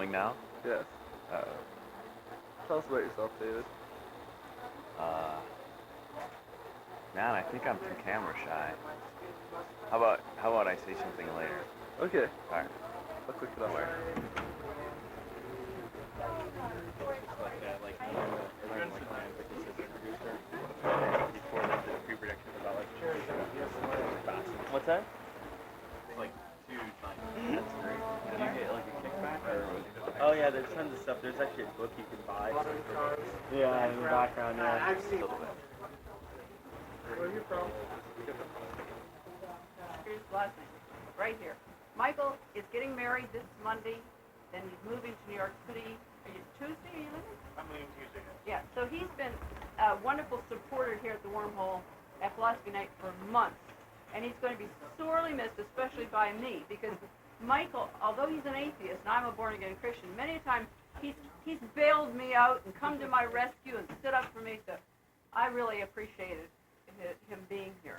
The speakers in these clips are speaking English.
recording now? Yes. Tell us about yourself, David. Man, I think I'm too camera shy. How about I say something later? Okay. All right. I'll click it up. What's that? Like two times. That's great. Do you get like a kickback or? Oh yeah, there's tons of stuff. There's actually a book you can buy. Yeah, in the background. Yeah. I've seen a little bit. Where are you from? Here's the last name, right here. Michael is getting married this Monday, then he's moving to New York City. Are you Tuesday? Are you leaving? I'm leaving Tuesday. Yeah, so he's been a wonderful supporter here at the Wormhole at Philosophy Night for months. And he's going to be sorely missed, especially by me, because Michael, although he's an atheist and I'm a born-again Christian, many a time he's bailed me out and come to my rescue and stood up for me. So I really appreciated him being here.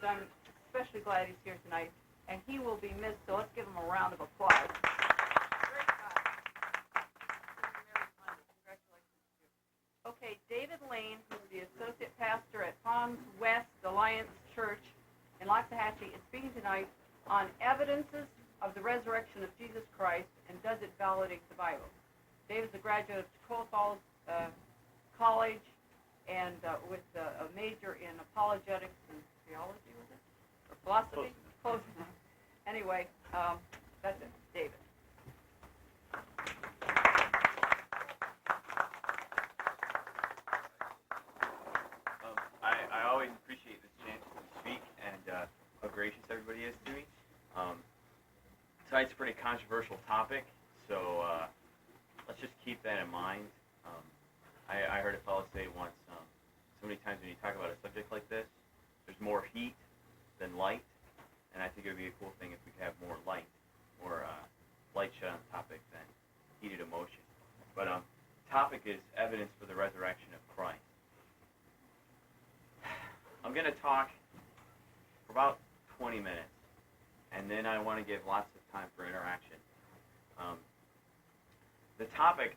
So I'm especially glad he's here tonight, and he will be missed. So let's give him a round of applause. Great guy. Congratulations to you. Okay, David Lane, who's the associate pastor at Palms West Alliance Church in Loxahatchee, is speaking tonight on evidences of the resurrection of Jesus Christ and does it validate the Bible. David's a graduate of Tacoma Falls College and with a major in apologetics and theology, was it? Or philosophy? Close enough. Anyway, that's it. David. I always appreciate this chance to speak and how gracious everybody is to me. Tonight's a pretty controversial topic, so let's just keep that in mind. I heard a fellow say once, so many times when you talk about a subject like this, there's more heat than light, and I think it would be a cool thing if we could have more light shed on the topic than heated emotion. But topic is evidence for the resurrection of Christ. I'm going to talk for about 20 minutes, and then I want to give lots of time for interaction. The topic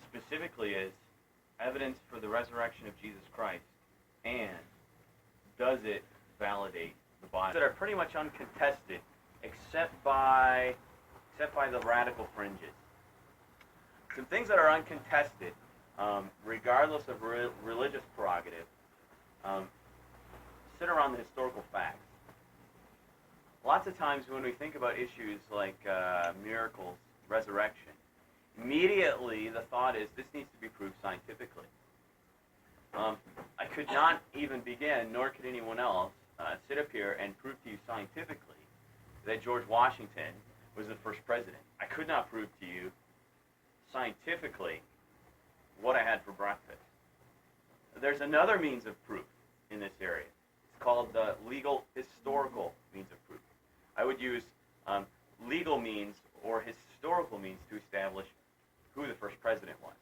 specifically is evidence for the resurrection of Jesus Christ, and does it validate the Bible? That are pretty much uncontested, except by the radical fringes. Some things that are uncontested, regardless of religious prerogative, sit around the historical facts. Lots of times when we think about issues like miracles, resurrection, immediately the thought is this needs to be proved scientifically. I could not even begin, nor could anyone else, sit up here and prove to you scientifically that George Washington was the first president. I could not prove to you scientifically what I had for breakfast. There's another means of proof in this area. It's called the legal historical means of proof. I would use legal means or historical means to establish who the first president was.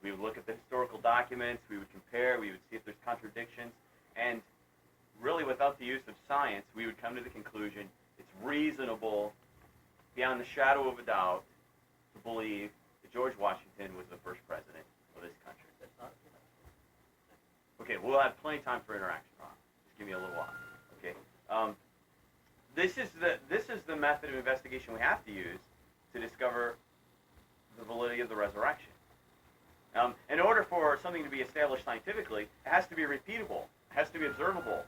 We would look at the historical documents, we would compare, we would see if there's contradictions, and really without the use of science, we would come to the conclusion it's reasonable, beyond the shadow of a doubt, to believe that George Washington was the first president of this country. Okay, we'll have plenty of time for interaction, Ron. Just give me a little while. Okay. This is the method of investigation we have to use to discover the validity of the resurrection. In order for something to be established scientifically, it has to be repeatable. It has to be observable.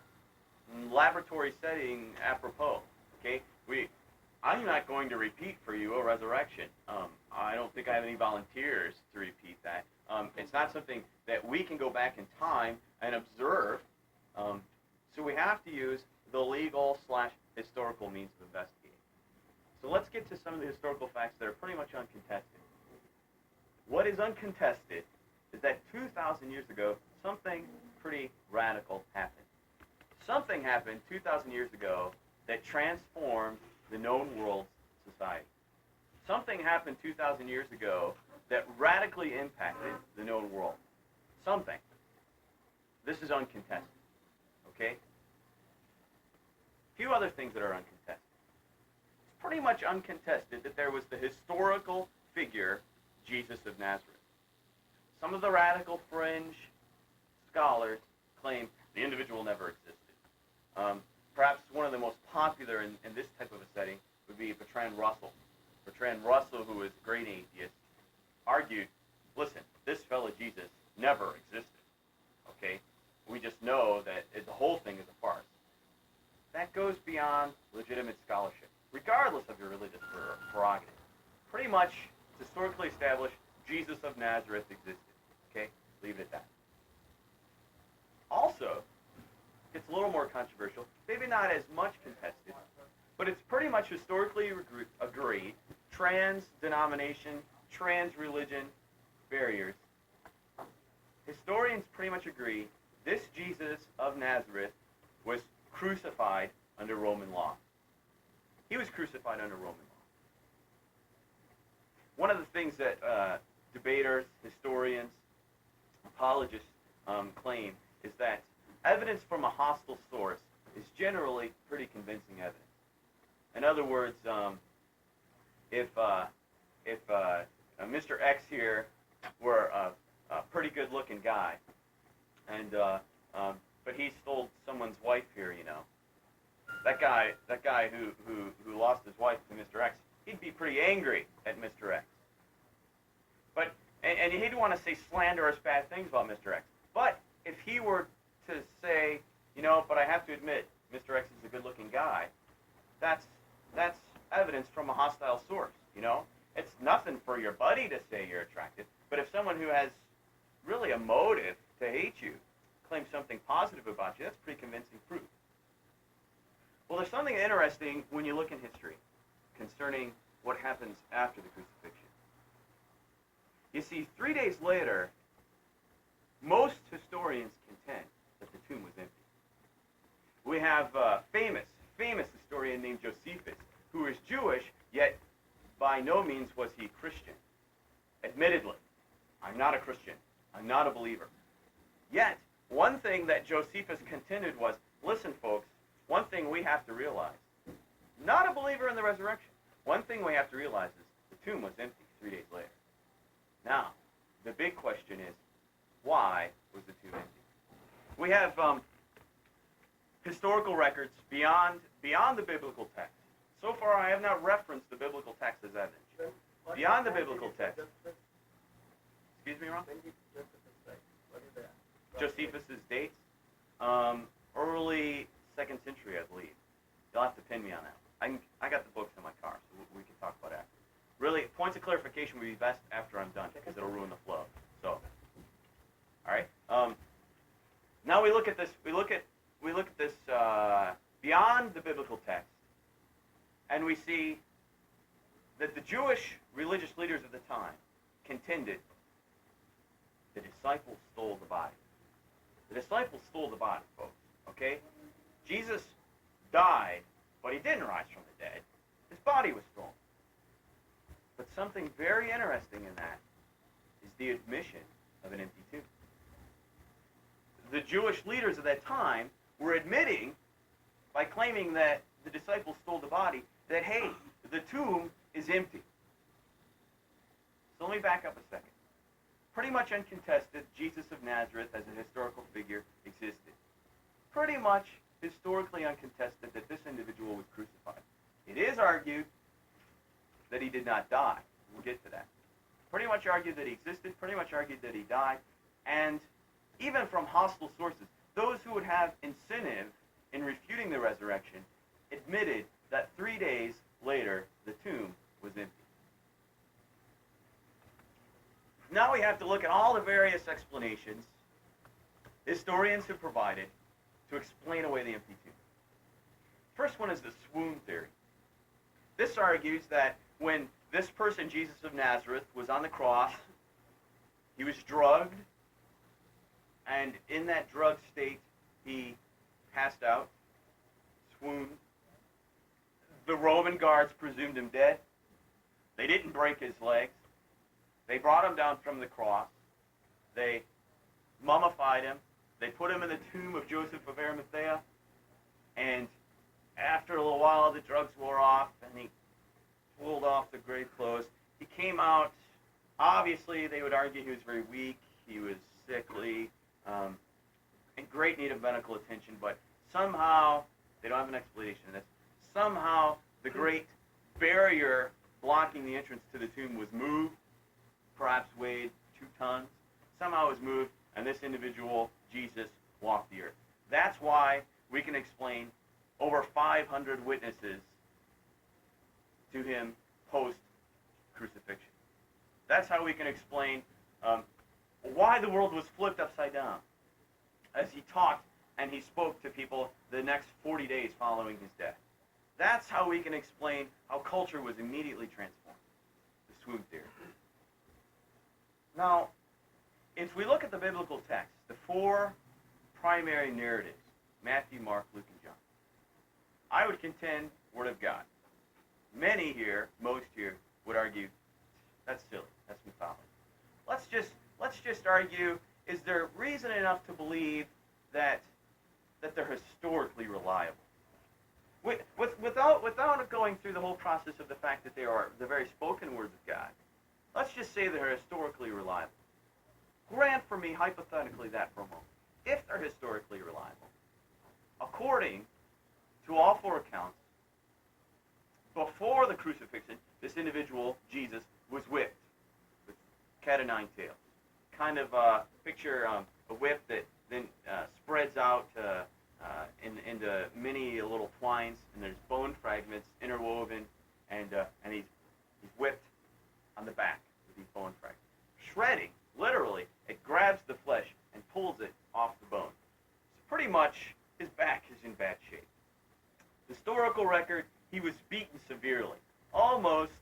Laboratory setting apropos. Okay. I'm not going to repeat for you a resurrection. I don't think I have any volunteers to repeat that. It's not something that we can go back in time and observe. So we have to use the legal/historical means of investigating. So let's get to some of the historical facts that are pretty much uncontested. What is uncontested is that 2,000 years ago, something pretty radical happened. Something happened 2,000 years ago that transformed the known world's society. Something happened 2,000 years ago that radically impacted the known world. Something. This is uncontested. Okay? A few other things that are uncontested. It's pretty much uncontested that there was the historical figure Jesus of Nazareth. Some of the radical fringe scholars claim the individual never existed. Perhaps one of the most popular in this type of a setting would be Bertrand Russell. Bertrand Russell, who is a great atheist, argued, listen, this fellow Jesus never existed. Okay? We just know that the whole thing is a farce. That goes beyond legitimate scholarship, regardless of your religious prerogative. Pretty much, it's historically established, Jesus of Nazareth existed. Okay? Leave it at that. Also, it's a little more controversial, maybe not as much contested, but it's pretty much historically agreed, trans-denomination, trans-religion barriers. Historians pretty much agree this Jesus of Nazareth was crucified under Roman law. He was crucified under Roman law. One of the things that debaters, historians, apologists claim is that evidence from a hostile source is generally pretty convincing evidence. In other words, if Mr. X here were a pretty good-looking guy, and but he stole someone's wife here, you know, that guy who lost his wife to Mr. X, he'd be pretty angry at Mr. X. But and he'd want to say slanderous bad things about Mr. X. But if he were to say, you know, but I have to admit, Mr. X is a good-looking guy, that's evidence from a hostile source, you know? It's nothing for your buddy to say you're attractive, but if someone who has really a motive to hate you claims something positive about you, that's pretty convincing proof. Well, there's something interesting when you look in history concerning what happens after the crucifixion. You see, 3 days later, most historians contend that the tomb was empty. We have a famous historian named Josephus, who is Jewish, yet by no means was he Christian. Admittedly, I'm not a Christian. I'm not a believer. Yet, one thing that Josephus contended was, listen, folks, one thing we have to realize, not a believer in the resurrection, one thing we have to realize is the tomb was empty 3 days later. Now, the big question is, why was the tomb empty? We have historical records beyond the biblical text. So far, I have not referenced the biblical text as evidence. Beyond the biblical text. Excuse me, Ron? Josephus' dates? Early 2nd century, I believe. You'll have to pin me on that. I got the books in my car, so we can talk about after. Really, points of clarification would be best after I'm done, because it'll ruin the flow. So, all right. Now we look at this. We look at this beyond the biblical text, and we see that the Jewish religious leaders of the time contended the disciples stole the body. The disciples stole the body, folks. Okay? Jesus died, but he didn't rise from the dead. His body was stolen. But something very interesting in that is the admission of an empty tomb. The Jewish leaders of that time were admitting, by claiming that the disciples stole the body, that, hey, the tomb is empty. So let me back up a second. Pretty much uncontested, Jesus of Nazareth as a historical figure existed. Pretty much historically uncontested that this individual was crucified. It is argued that he did not die. We'll get to that. Pretty much argued that he existed, pretty much argued that he died, and even from hostile sources, those who would have incentive in refuting the resurrection admitted that 3 days later the tomb was empty. Now we have to look at all the various explanations historians have provided to explain away the empty tomb. First one is the swoon theory. This argues that when this person, Jesus of Nazareth, was on the cross, he was drugged, and in that drug state, he passed out, swooned. The Roman guards presumed him dead. They didn't break his legs. They brought him down from the cross. They mummified him. They put him in the tomb of Joseph of Arimathea. And after a little while, the drugs wore off, and he pulled off the grave clothes. He came out Obviously, they would argue he was very weak, he was sickly, in great need of medical attention, but somehow, they don't have an explanation of this, somehow the great barrier blocking the entrance to the tomb was moved, perhaps weighed 2 tons. Somehow it was moved, and this individual, Jesus, walked the earth. That's why we can explain over 500 witnesses to him post-crucifixion. That's how we can explain why the world was flipped upside down as he talked and he spoke to people the next 40 days following his death. That's how we can explain how culture was immediately transformed. The swoon theory. Now, if we look at the biblical text, the 4 primary narratives, Matthew, Mark, Luke, and John, I would contend Word of God. Many here, most here, would argue that's silly, that's mythology. Let's just argue, is there reason enough to believe that they're historically reliable? Without going through the whole process of the fact that they are the very spoken words of God, let's just say they're historically reliable. Grant for me, hypothetically, that for a moment. If they're historically reliable, according to all 4 accounts, before the crucifixion, this individual, Jesus, was whipped with cat o' nine tails. Kind of picture a whip that then spreads out into many little twines, and there's bone fragments interwoven, and he's whipped on the back with these bone fragments. Shredding, literally, it grabs the flesh and pulls it off the bone. So pretty much his back is in bad shape. Historical record, he was beaten severely, almost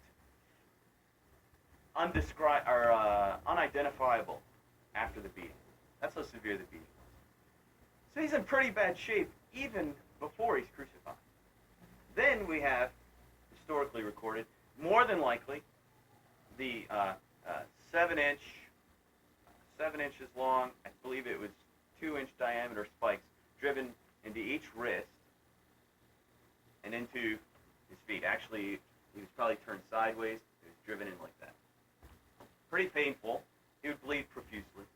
unidentifiable after the beating. That's how severe the beating was. So he's in pretty bad shape even before he's crucified. Then we have, historically recorded, more than likely, the 7 inches long, I believe it was 2-inch diameter spikes driven into each wrist and into his feet. Actually, he was probably turned sideways. He was driven in like that. Pretty painful. He would bleed profusely.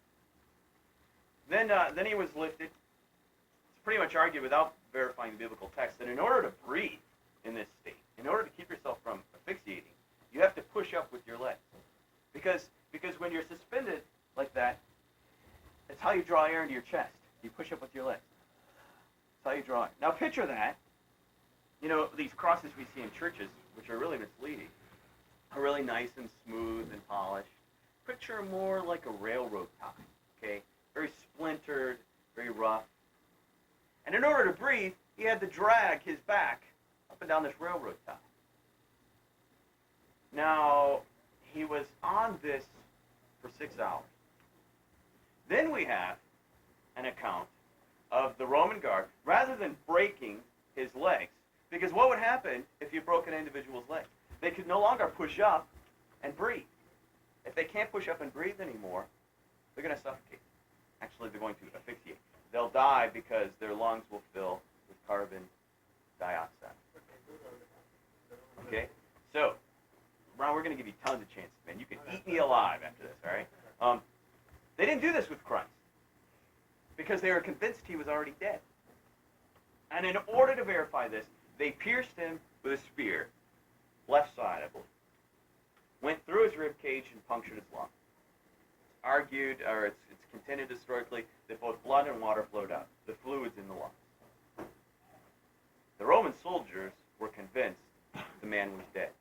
Then he was lifted. It's pretty much argued without verifying the biblical text that in order to breathe in this state, in order to keep yourself from asphyxiating, you have to push up with your legs. Because when you're suspended like that, it's how you draw air into your chest. You push up with your legs. That's how you draw it. Now picture that. You know, these crosses we see in churches, which are really misleading, are really nice and smooth and polished. Picture more like a railroad tie, okay? Very splintered, very rough. And in order to breathe, he had to drag his back up and down this railroad tie. Now, he was on this for 6 hours. Then we have an account of the Roman guard, rather than breaking his legs, because what would happen if you broke an individual's legs? They could no longer push up and breathe. If they can't push up and breathe anymore, they're going to suffocate. Actually, they're going to asphyxiate. They'll die because their lungs will fill with carbon dioxide. Okay? So, Ron, we're going to give you tons of chances, man. You can eat me alive after this, all right? They didn't do this with Christ because they were convinced he was already dead. And in order to verify this, they pierced him with a spear, left side, I believe. Went through his rib cage and punctured his lung. Argued, or it's contended historically, that both blood and water flowed out, the fluids in the lungs. The Roman soldiers were convinced the man was dead.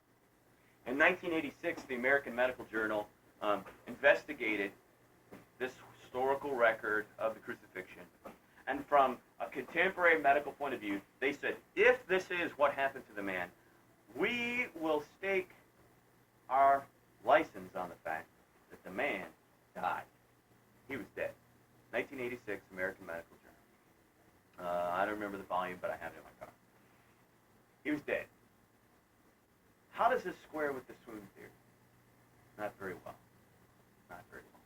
In 1986, the American Medical Journal investigated this historical record of the crucifixion. And from a contemporary medical point of view, they said, if this is what happened to the man, we will stake our license on the fact that the man died. He was dead. 1986, American Medical Journal. I don't remember the volume, but I have it in my car. He was dead. How does this square with the swoon theory? Not very well. Not very well.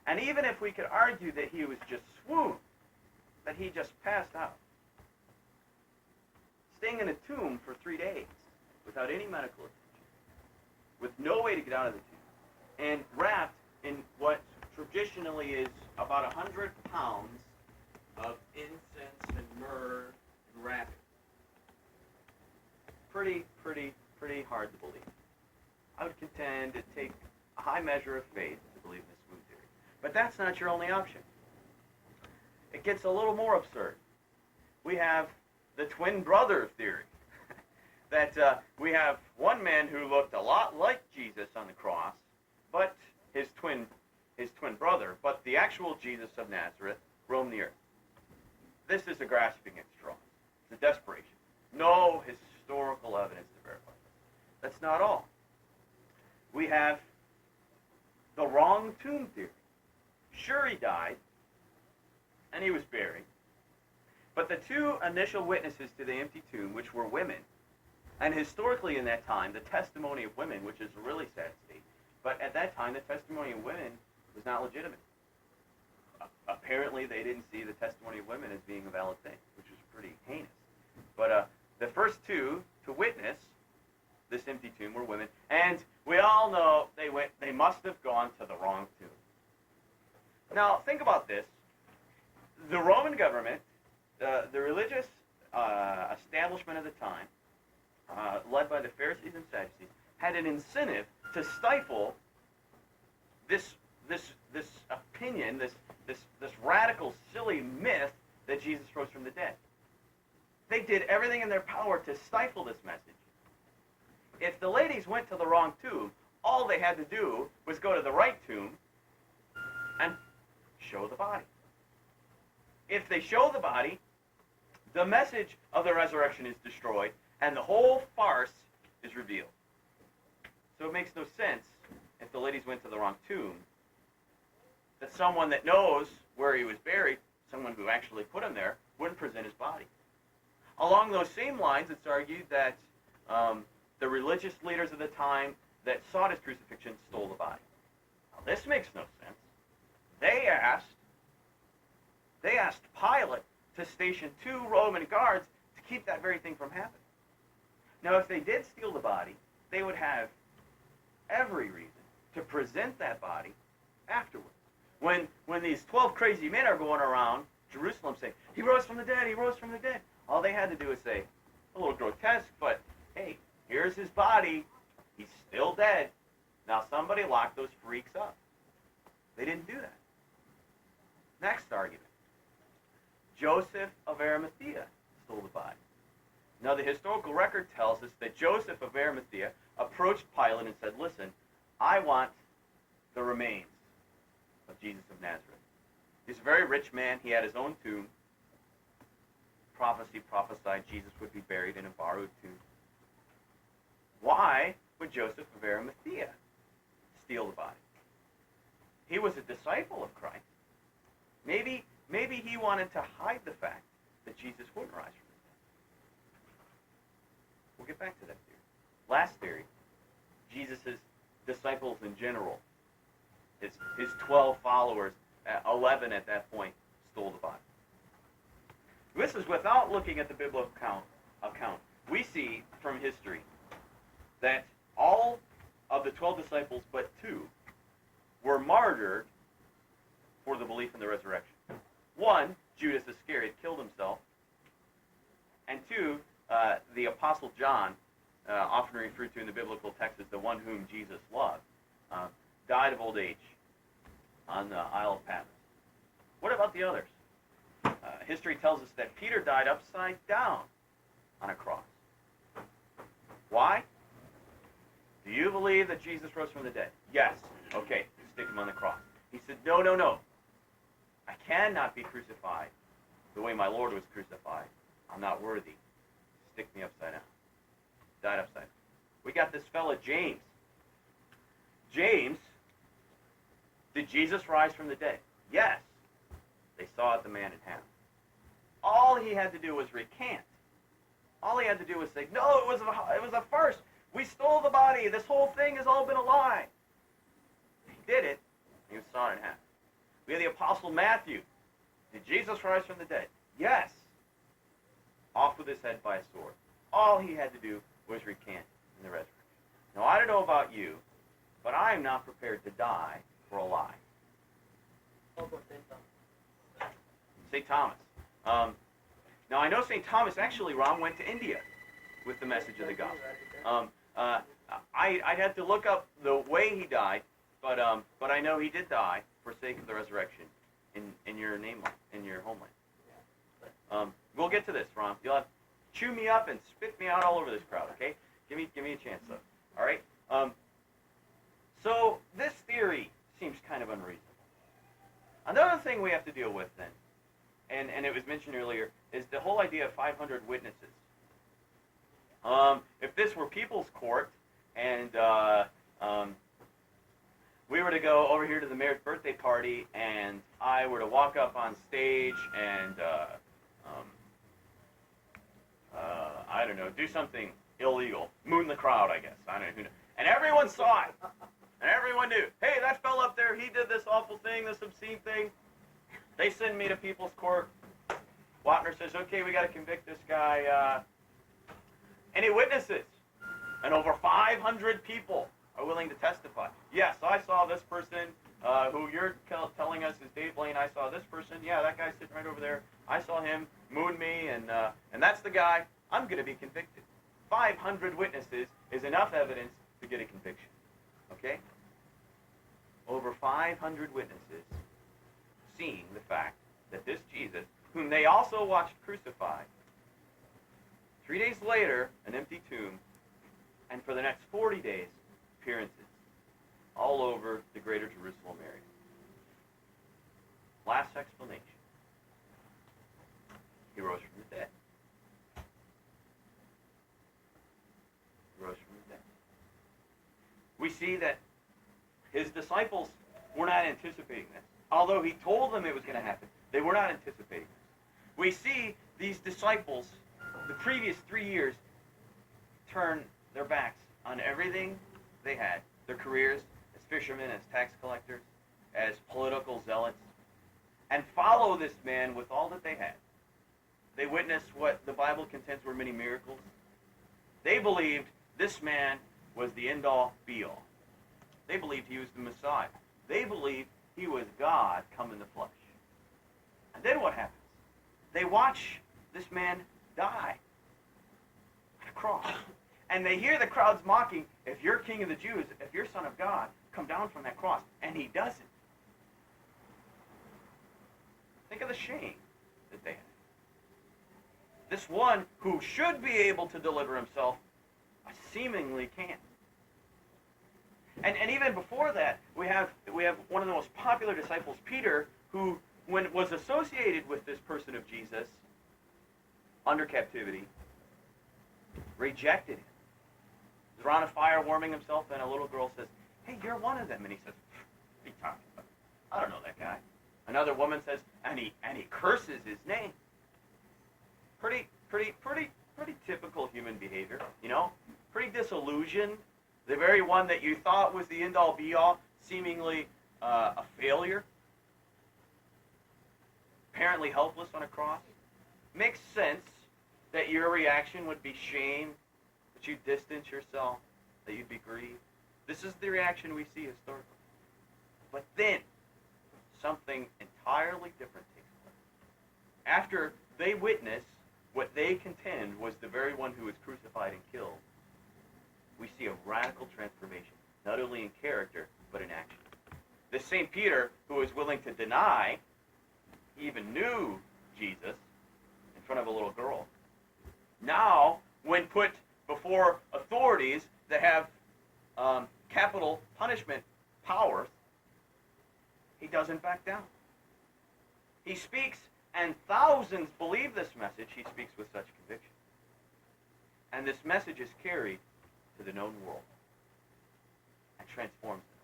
And even if we could argue that he was just swooned, that he just passed out, staying in a tomb for 3 days without any medical attention, with no way to get out of the tomb, and wrapped in what traditionally is about 100 pounds of incense and myrrh and wrapping. Pretty hard to believe. I would contend it takes a high measure of faith to believe in this swoon theory. But that's not your only option. It gets a little more absurd. We have the twin brother theory. That we have one man who looked a lot like Jesus on the cross, but his twin brother, but the actual Jesus of Nazareth roamed the earth. This is a grasping at straws. It's a desperation. No historical evidence to verify this. That's not all. We have the wrong tomb theory. Sure, he died, and he was buried, but the two initial witnesses to the empty tomb, which were women, and historically in that time, the testimony of women, which is a really sad state, but at that time, the testimony of women was not legitimate. Apparently, they didn't see the testimony of women as being a valid thing, which was pretty heinous. But the first two to witness this empty tomb were women, and we all know they must have gone to the wrong tomb. Now, think about this. The Roman government, the religious establishment of the time, led by the Pharisees and Sadducees, had an incentive to stifle this opinion, this radical, silly myth that Jesus rose from the dead. They did everything in their power to stifle this message. If the ladies went to the wrong tomb, all they had to do was go to the right tomb and show the body. If they show the body, the message of the resurrection is destroyed, and the whole farce is revealed. So it makes no sense, if the ladies went to the wrong tomb, that someone that knows where he was buried, someone who actually put him there, wouldn't present his body. Along those same lines, it's argued that the religious leaders of the time that sought his crucifixion stole the body. Now, this makes no sense. They asked Pilate to station 2 Roman guards to keep that very thing from happening. Now, if they did steal the body, they would have every reason to present that body afterwards. When these 12 crazy men are going around Jerusalem saying, he rose from the dead, he rose from the dead, all they had to do is say, a little grotesque, but hey, here's his body, he's still dead. Now somebody locked those freaks up. They didn't do that. Next argument. Joseph of Arimathea stole the body. Now the historical record tells us that Joseph of Arimathea approached Pilate and said, listen, I want the remains of Jesus of Nazareth. He's a very rich man. He had his own tomb. Prophecy prophesied Jesus would be buried in a borrowed tomb. Why would Joseph of Arimathea steal the body? He was a disciple of Christ. Maybe he wanted to hide the fact that Jesus wouldn't rise from the dead. We'll get back to that theory. Last theory, Jesus' disciples in general, his 12 followers, 11 at that point, stole the body. This is without looking at the biblical account. We see from history that all of the 12 disciples but 2 were martyred for the belief in the resurrection. 1, Judas Iscariot, killed himself. And 2, the Apostle John, often referred to in the biblical text as the one whom Jesus loved, died of old age on the Isle of Patmos. What about the others? History tells us that Peter died upside down on a cross. Why? Do you believe that Jesus rose from the dead? Yes. Okay, stick him on the cross. He said, no. I cannot be crucified the way my Lord was crucified. I'm not worthy. Stick me upside down. Died upside down. We got this fella, James. James, did Jesus rise from the dead? Yes. They sawed the man in half. All he had to do was recant. All he had to do was say, no, it was a farce. We stole the body. This whole thing has all been a lie. He did it. He was sawed in half. We have the Apostle Matthew. Did Jesus rise from the dead? Yes. Off with his head by a sword. All he had to do was recant in the resurrection. Now, I don't know about you, but I am not prepared to die for a lie. St. Thomas. Now, I know St. Thomas actually, Ron, went to India with the message of the gospel. I'd have to look up the way he died, but I know he did die for sake of the resurrection in your in your homeland. We'll get to this, Ron. You'll have to chew me up and spit me out all over this crowd, okay? Give me a chance, though. All right? So this theory seems kind of unreasonable. Another thing we have to deal with then, and it was mentioned earlier, is the whole idea of 500 witnesses. If this were people's court, and we were to go over here to the mayor's birthday party, and I were to walk up on stage and, I don't know, do something illegal, moon the crowd, I guess. I don't know who knows. And everyone saw it. And everyone knew, hey, that fella up there, he did this awful thing, this obscene thing. They send me to people's court. Watner says, okay, we got to convict this guy. Any witnesses? And over 500 people are willing to testify. Yes, I saw this person who you're telling us is Dave Blaine. I saw this person. Yeah, that guy's sitting right over there. I saw him moon me, and that's the guy. I'm going to be convicted. 500 witnesses is enough evidence to get a conviction. Okay? Over 500 witnesses seeing the fact that this Jesus, whom they also watched crucified, 3 days later, an empty tomb, and for the next 40 days, appearances all over the greater Jerusalem area. Last explanation. He rose from the dead. He rose from the dead. We see that his disciples were not anticipating this. Although he told them it was going to happen, they were not anticipating this. We see these disciples, the previous 3 years, turn their backs on everything they had, their careers as fishermen, as tax collectors, as political zealots, and follow this man with all that they had. They witnessed what the Bible contends were many miracles. They believed this man was the end-all, be-all. They believed he was the Messiah. They believed he was God come in the flesh. And then what happens? They watch this man die on a cross. And they hear the crowds mocking, if you're king of the Jews, if you're son of God, come down from that cross. And he doesn't. Think of the shame that they had. This one who should be able to deliver himself seemingly can't. And even before that, we have one of the most popular disciples, Peter, who, when was associated with this person of Jesus under captivity, rejected him. He's around a fire warming himself, and a little girl says, hey, you're one of them. And he says, what are you talking about? I don't know that guy. Another woman says, and he curses his name. Pretty typical human behavior, you know? Pretty disillusioned. The very one that you thought was the end-all, be-all, seemingly a failure. Apparently helpless on a cross. Makes sense that your reaction would be shame, that you distance yourself, that you'd be grieved. This is the reaction we see historically. But then, something entirely different takes place. After they witness what they contend was the very one who was crucified and killed, we see a radical transformation, not only in character, but in action. This St. Peter, who was willing to deny he even knew Jesus in front of a little girl, now, when put before authorities that have capital punishment powers, he doesn't back down. He speaks, and thousands believe this message. He speaks with such conviction. And this message is carried to the known world and transforms the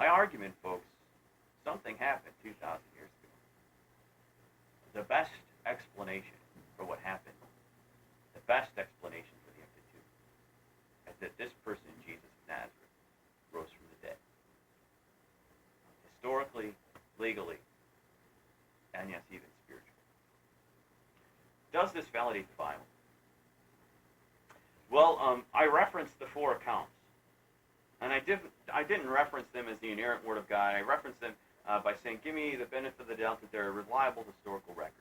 known world. My argument, folks, something happened 2,000 years ago. The best explanation for what happened, the best explanation for the empty tomb, is that this person, Jesus of Nazareth, rose from the dead. Historically, legally, and yes, even spiritually. Does this validate the Bible? Well, I referenced the 4 accounts, and I didn't reference them as the inerrant Word of God. I referenced them by saying, give me the benefit of the doubt that they're reliable historical records.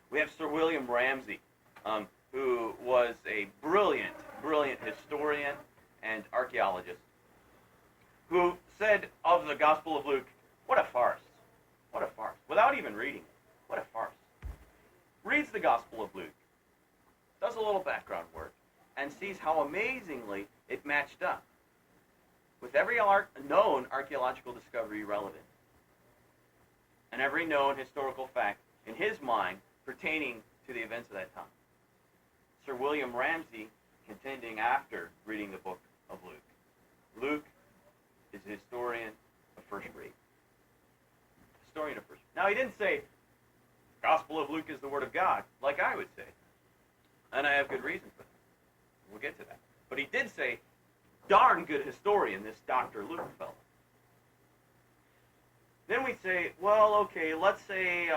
We have Sir William Ramsay, who was a brilliant historian and archaeologist, who said of the Gospel of Luke, what a farce. What a farce. Without even reading it. What a farce. Reads the Gospel of Luke, does a little background work, and sees how amazingly it matched up with every known archaeological discovery relevant, and every known historical fact in his mind pertaining to the events of that time. Sir William Ramsay contending after reading the book of Luke. Luke is a historian of first rate. Historian of first rate. Now, he didn't say, Gospel of Luke is the Word of God, like I would say. And I have good reason for that. We'll get to that. But he did say, darn good historian, this Dr. Luke fellow. Then we say, well, okay, let's say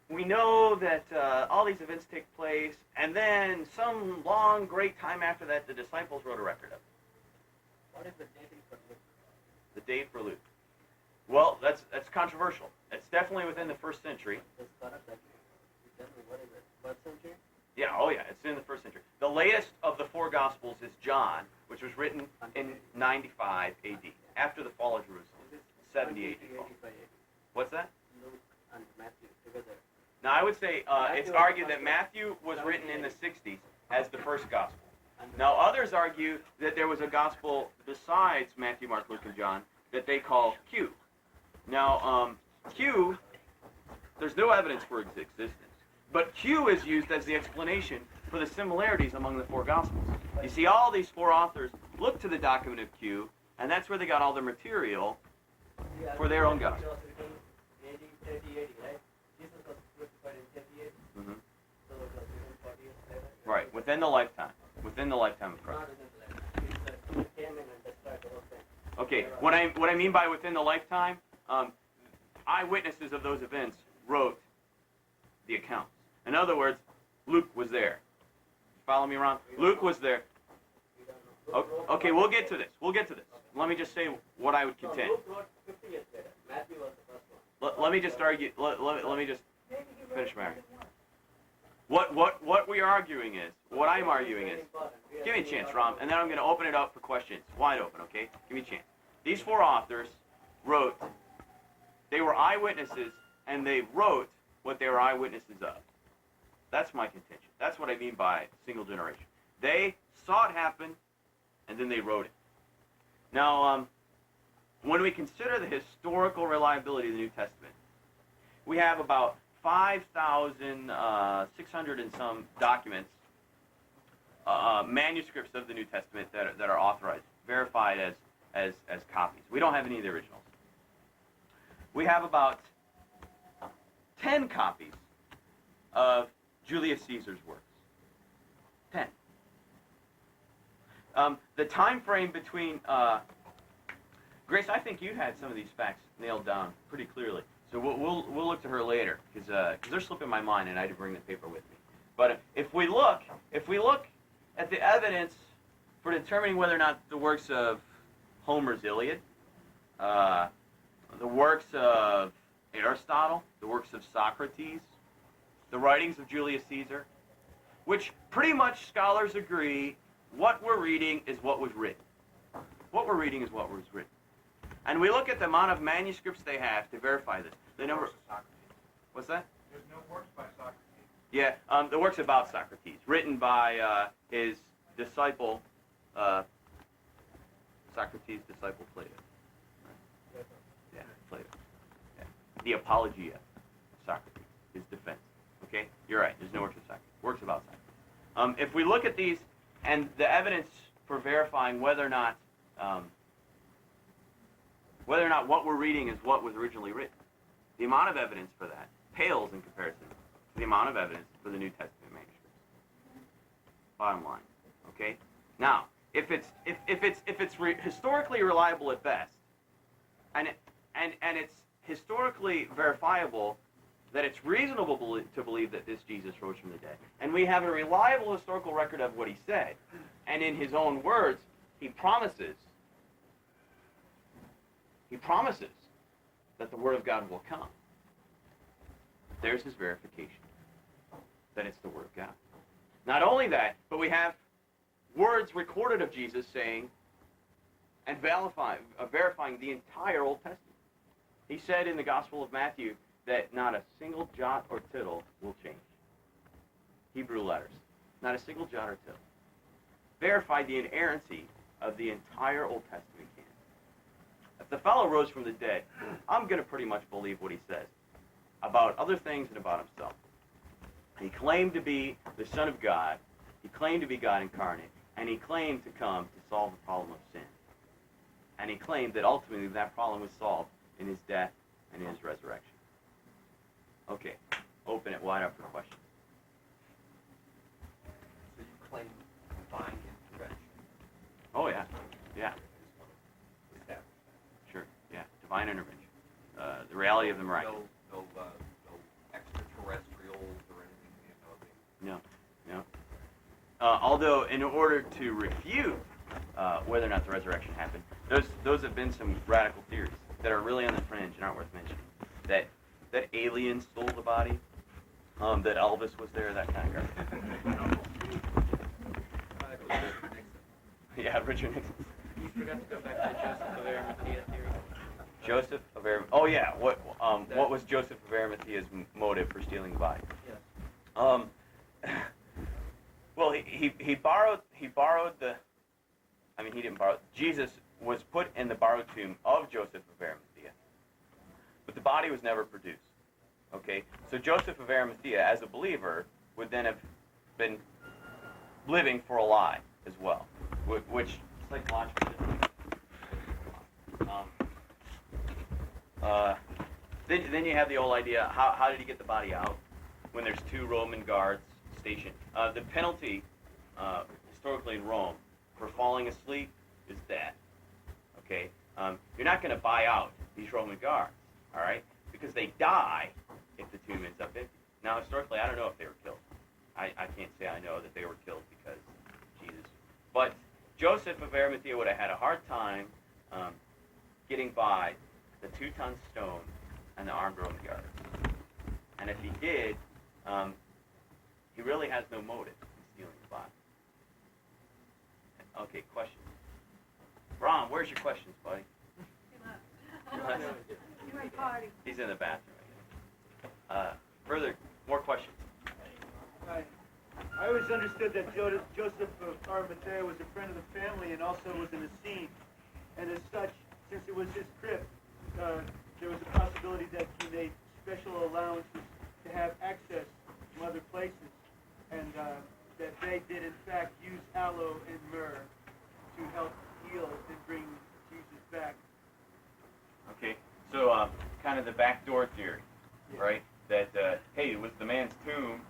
we know that all these events take place, and then some long, great time after that, the disciples wrote a record of it. What is the dating for Luke? The date for Luke. Well, that's controversial. It's definitely within the 1st century. Just correct that. You tell me, what is it? First century? Yeah, oh yeah, it's in the 1st century. The latest of the 4 Gospels is John, which was written in 95 A.D., after the fall of Jerusalem, 70 A.D. fall. What's that? Luke and Matthew together. Now, I would say it's argued that Matthew was written in the 60s as the first Gospel. Now, others argue that there was a Gospel besides Matthew, Mark, Luke, and John that they call Q. Now, Q, there's no evidence for its existence. But Q is used as the explanation for the similarities among the 4 Gospels. You see, all these 4 authors look to the document of Q, and that's where they got all their material for their own Gospel. Mm-hmm. Right, within the lifetime of Christ. Okay, what I mean by within the lifetime, eyewitnesses of those events wrote the accounts. In other words, Luke was there. Follow me around? Luke was there. Okay, we'll get to this. Let me just say what I would contend. Luke wrote 50 years later. Matthew was the first one. Let me just argue. Let me just finish my argument. What we are arguing is, what I'm arguing is, give me a chance, Ram, and then I'm going to open it up for questions. Wide open, okay? Give me a chance. These 4 authors wrote, they were eyewitnesses, and they wrote what they were eyewitnesses of. That's my contention. That's what I mean by single generation. They saw it happen, and then they wrote it. Now, when we consider the historical reliability of the New Testament, we have about 5,600 and some documents, manuscripts of the New Testament that are authorized, verified as copies. We don't have any of the originals. We have about 10 copies of Julius Caesar's works. 10. The time frame between Grace, I think you had some of these facts nailed down pretty clearly. So we'll look to her later because they're slipping my mind, and I had to bring the paper with me. But if we look at the evidence for determining whether or not the works of Homer's Iliad, the works of Aristotle, the works of Socrates, the writings of Julius Caesar, which pretty much scholars agree what we're reading is what was written. What we're reading is what was written. And we look at the amount of manuscripts they have to verify this. The number. What's that? There's no works by Socrates. Yeah, the works about Socrates, written by his disciple, Socrates' disciple Plato. Right? Yeah, Plato. Yeah. The Apologia of Socrates, his defense. Okay, you're right. There's no works of Socrates. Works about Socrates. If we look at these and the evidence for verifying whether or not what we're reading is what was originally written, the amount of evidence for that pales in comparison to the amount of evidence for the New Testament manuscripts. Bottom line, okay. Now, if it's historically reliable at best, and it's historically verifiable that it's reasonable to believe that this Jesus rose from the dead. And we have a reliable historical record of what he said. And in his own words, he promises that the Word of God will come. There's his verification that it's the Word of God. Not only that, but we have words recorded of Jesus saying and verifying the entire Old Testament. He said in the Gospel of Matthew that not a single jot or tittle will change. Hebrew letters. Not a single jot or tittle. Verified the inerrancy of the entire Old Testament canon. If the fellow rose from the dead, I'm going to pretty much believe what he says about other things and about himself. He claimed to be the Son of God. He claimed to be God incarnate. And he claimed to come to solve the problem of sin. And he claimed that ultimately that problem was solved in his death and in his resurrection. Okay, open it wide up for questions. So you claim divine intervention. Oh, yeah. Yeah, Is that sure. Yeah, divine intervention. The reality of the miraculous. no extraterrestrials or anything? No. Although, in order to refute whether or not the resurrection happened, those have been some radical theories that are really on the fringe and aren't worth mentioning. That aliens stole the body, that Elvis was there, that kind of garbage. Yeah, Richard Nixon. You forgot to go back to Joseph of Arimathea theory. Joseph of Arimathea. Oh yeah. What was Joseph of Arimathea's motive for stealing the body? Yes. Well, he borrowed the. I mean, he didn't borrow. Jesus was put in the borrowed tomb of Joseph of Arimathea, but the body was never produced. Okay, so Joseph of Arimathea, as a believer, would then have been living for a lie as well, which psychologically. Then you have the old idea, how did he get the body out when there's 2 Roman guards stationed? The penalty, historically in Rome, for falling asleep is death. Okay? You're not going to buy out these Roman guards, all right? Because they die if the tomb ends up empty. Now, historically, I don't know if they were killed. I can't say I know that they were killed because Jesus. But Joseph of Arimathea would have had a hard time getting by the 2-ton stone and the armed Roman guards. And if he did, he really has no motive in stealing the body. Okay, questions. Ron, where's your questions, buddy? He's in the bathroom, I guess. More questions? I always understood that Joseph of Arimathea was a friend of the family and also was an Essene. And as such, since it was his crypt, there was a possibility that he made special allowances to have access to other places. And that they did, in fact, use aloe and myrrh to help heal and bring Jesus back. Okay, so kind of the backdoor theory, Yeah. right? That, hey, it was the man's tomb.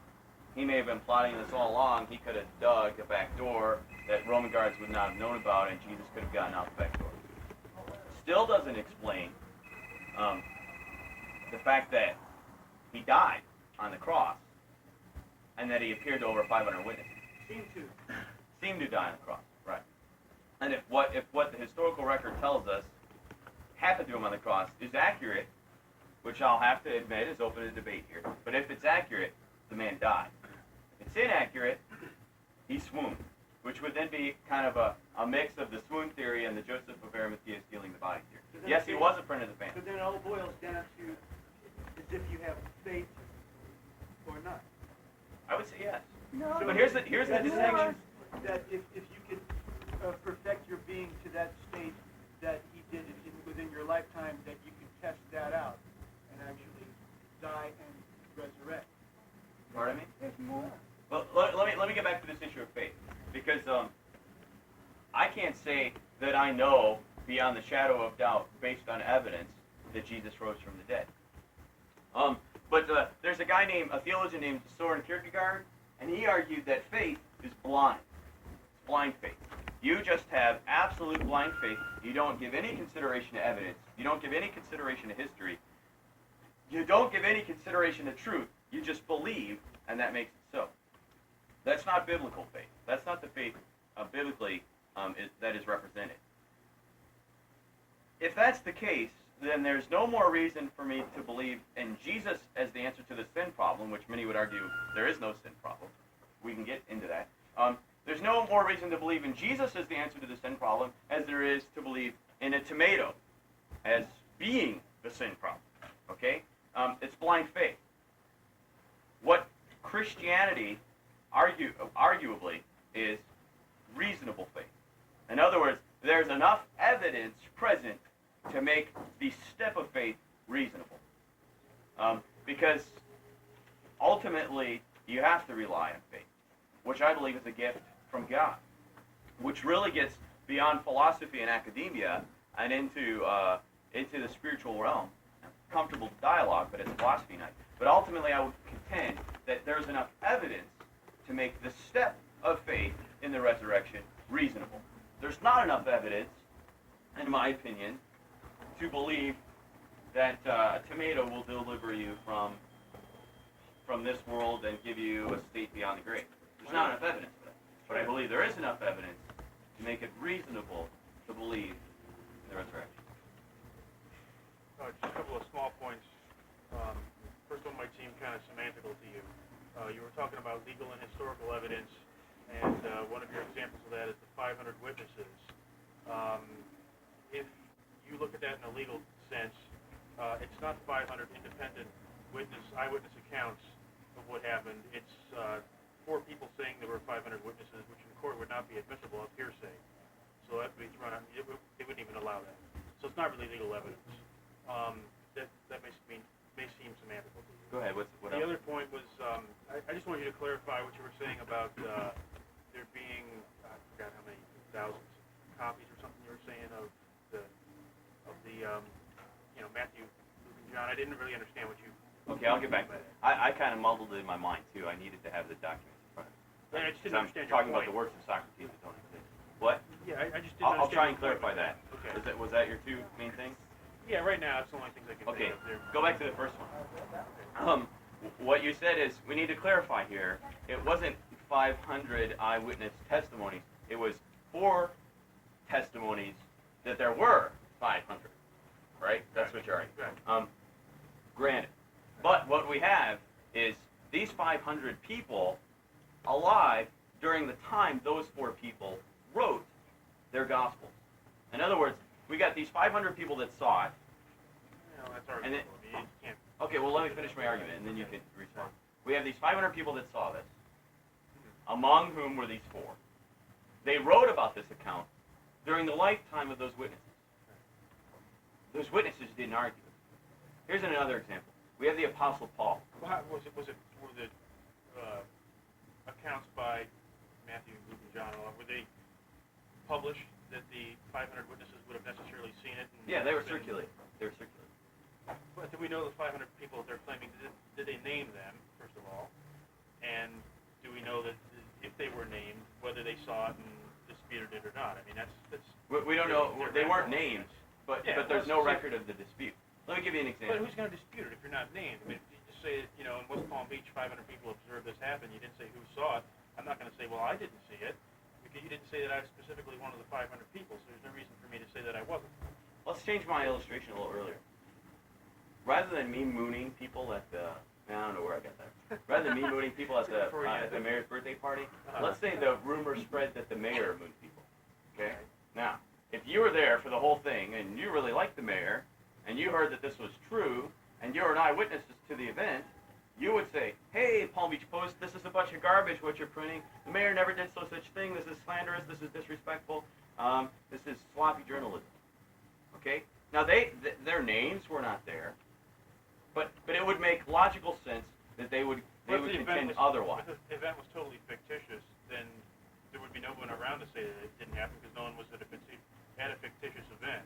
He may have been plotting this all along. He could have dug a back door that Roman guards would not have known about, and Jesus could have gotten out the back door. Still doesn't explain the fact that he died on the cross and that he appeared to over 500 witnesses. Seemed to die on the cross, right? And if what the historical record tells us happened to him on the cross is accurate, which I'll have to admit is open to debate here, but if it's accurate, the man died. If it's inaccurate, he swooned, which would then be kind of a mix of the swoon theory and the Joseph of Arimathea stealing the body theory. Yes, he was a friend of the family. So then it all boils down to as if you have faith or not. I would say yes. No. But here's the distinction. That if you could perfect your being to that state that he did within your lifetime, that you can test that out and actually die and resurrect. Pardon me? There's more. Well, let me get back to this issue of faith, because I can't say that I know beyond the shadow of doubt, based on evidence, that Jesus rose from the dead. But there's a theologian named Soren Kierkegaard, and he argued that faith is blind. It's blind faith. You just have absolute blind faith. You don't give any consideration to evidence. You don't give any consideration to history. You don't give any consideration to truth. You just believe, and that makes it so. That's not biblical faith. That's not the faith biblically that is represented. If that's the case, then there's no more reason for me to believe in Jesus as the answer to the sin problem, which many would argue there is no sin problem. We can get into that. There's no more reason to believe in Jesus as the answer to the sin problem as there is to believe in a tomato as being the sin problem. Okay? It's blind faith. What Christianity arguably is reasonable faith. In other words, there's enough evidence present to make the step of faith reasonable. Because ultimately, you have to rely on faith, which I believe is a gift from God, which really gets beyond philosophy and academia and into the spiritual realm. Comfortable dialogue, but it's philosophy night. But ultimately, I would contend that there's enough evidence to make the step of faith in the resurrection reasonable. There's not enough evidence, in my opinion, to believe that a tomato will deliver you from this world and give you a state beyond the grave. There's not enough evidence for that. But I believe there is enough evidence to make it reasonable to believe in the resurrection. Just a couple of small points. First one might seem kind of semantical to you. You were talking about legal and historical evidence, and one of your examples of that is the 500 witnesses. If you look at that in a legal sense, it's not 500 independent eyewitness accounts of what happened. It's 4 people saying there were 500 witnesses, which in court would not be admissible as hearsay. So that would be thrown out. They wouldn't even allow that. So it's not really legal evidence. That may seem semantical to you. Go ahead. What The else? other point was, I just want you to clarify what you were saying about there being, I forgot how many thousands copies or something you were saying of the Matthew, Luke, and John. I didn't really understand what you. Okay, I'll get back to that. I kind of muddled it in my mind, too. I needed to have the documents in front of me. Yeah, I just didn't I'm understand your talking point. about the works of Socrates that don't exist. What? Yeah, I just didn't I'll understand try and your point clarify with that. Okay. Was that your 2 main things? Yeah, right now it's the only things I can Okay, think of there. go back to the first one. What you said is, we need to clarify here, it wasn't 500 eyewitness testimonies. It was 4 testimonies that there were 500, right? That's what you're arguing. Right. Granted. But what we have is these 500 people alive during the time those 4 people wrote their gospel. In other words, we got these 500 people that saw it. That's And arguable. it- I mean, you can't. Okay, well, let me finish my argument, and then you can respond. We have these 500 people that saw this, among whom were these 4. They wrote about this account during the lifetime of those witnesses. Those witnesses didn't argue. Here's another example. We have the Apostle Paul. Well, were the accounts by Matthew, Luke, and John, were they published that the 500 witnesses would have necessarily seen it? And Yeah, they were been- circulated. They were circulated. But do we know the 500 people that they're claiming, did they name them, first of all? And do we know that if they were named, whether they saw it and disputed it or not? I mean, that's We don't know. They weren't named, but Yeah, there's no well, record of the dispute. Let me give you an But example. who's going to dispute it if you're not named? I mean, if you just say, in West Palm Beach, 500 people observed this happen, you didn't say who saw it, I'm not going to say, well, I didn't see it, because you didn't say that I was specifically one of the 500 people, so there's no reason for me to say that I wasn't. Let's change my illustration a little earlier. Rather than me mooning people at the, I don't know where I got that. Rather than me mooning people at the mayor's birthday party, let's say the rumor spread that the mayor mooned people. Okay? Now, if you were there for the whole thing and you really liked the mayor and you heard that this was true and you were an eyewitness to the event, you would say, hey, Palm Beach Post, this is a bunch of garbage what you're printing. The mayor never did such thing. This is slanderous. This is disrespectful. This is sloppy journalism. Okay? Now, their names were not there. But it would make logical sense that they would contend otherwise. If the event was totally fictitious, then there would be no one around to say that it didn't happen because no one was at a fictitious event.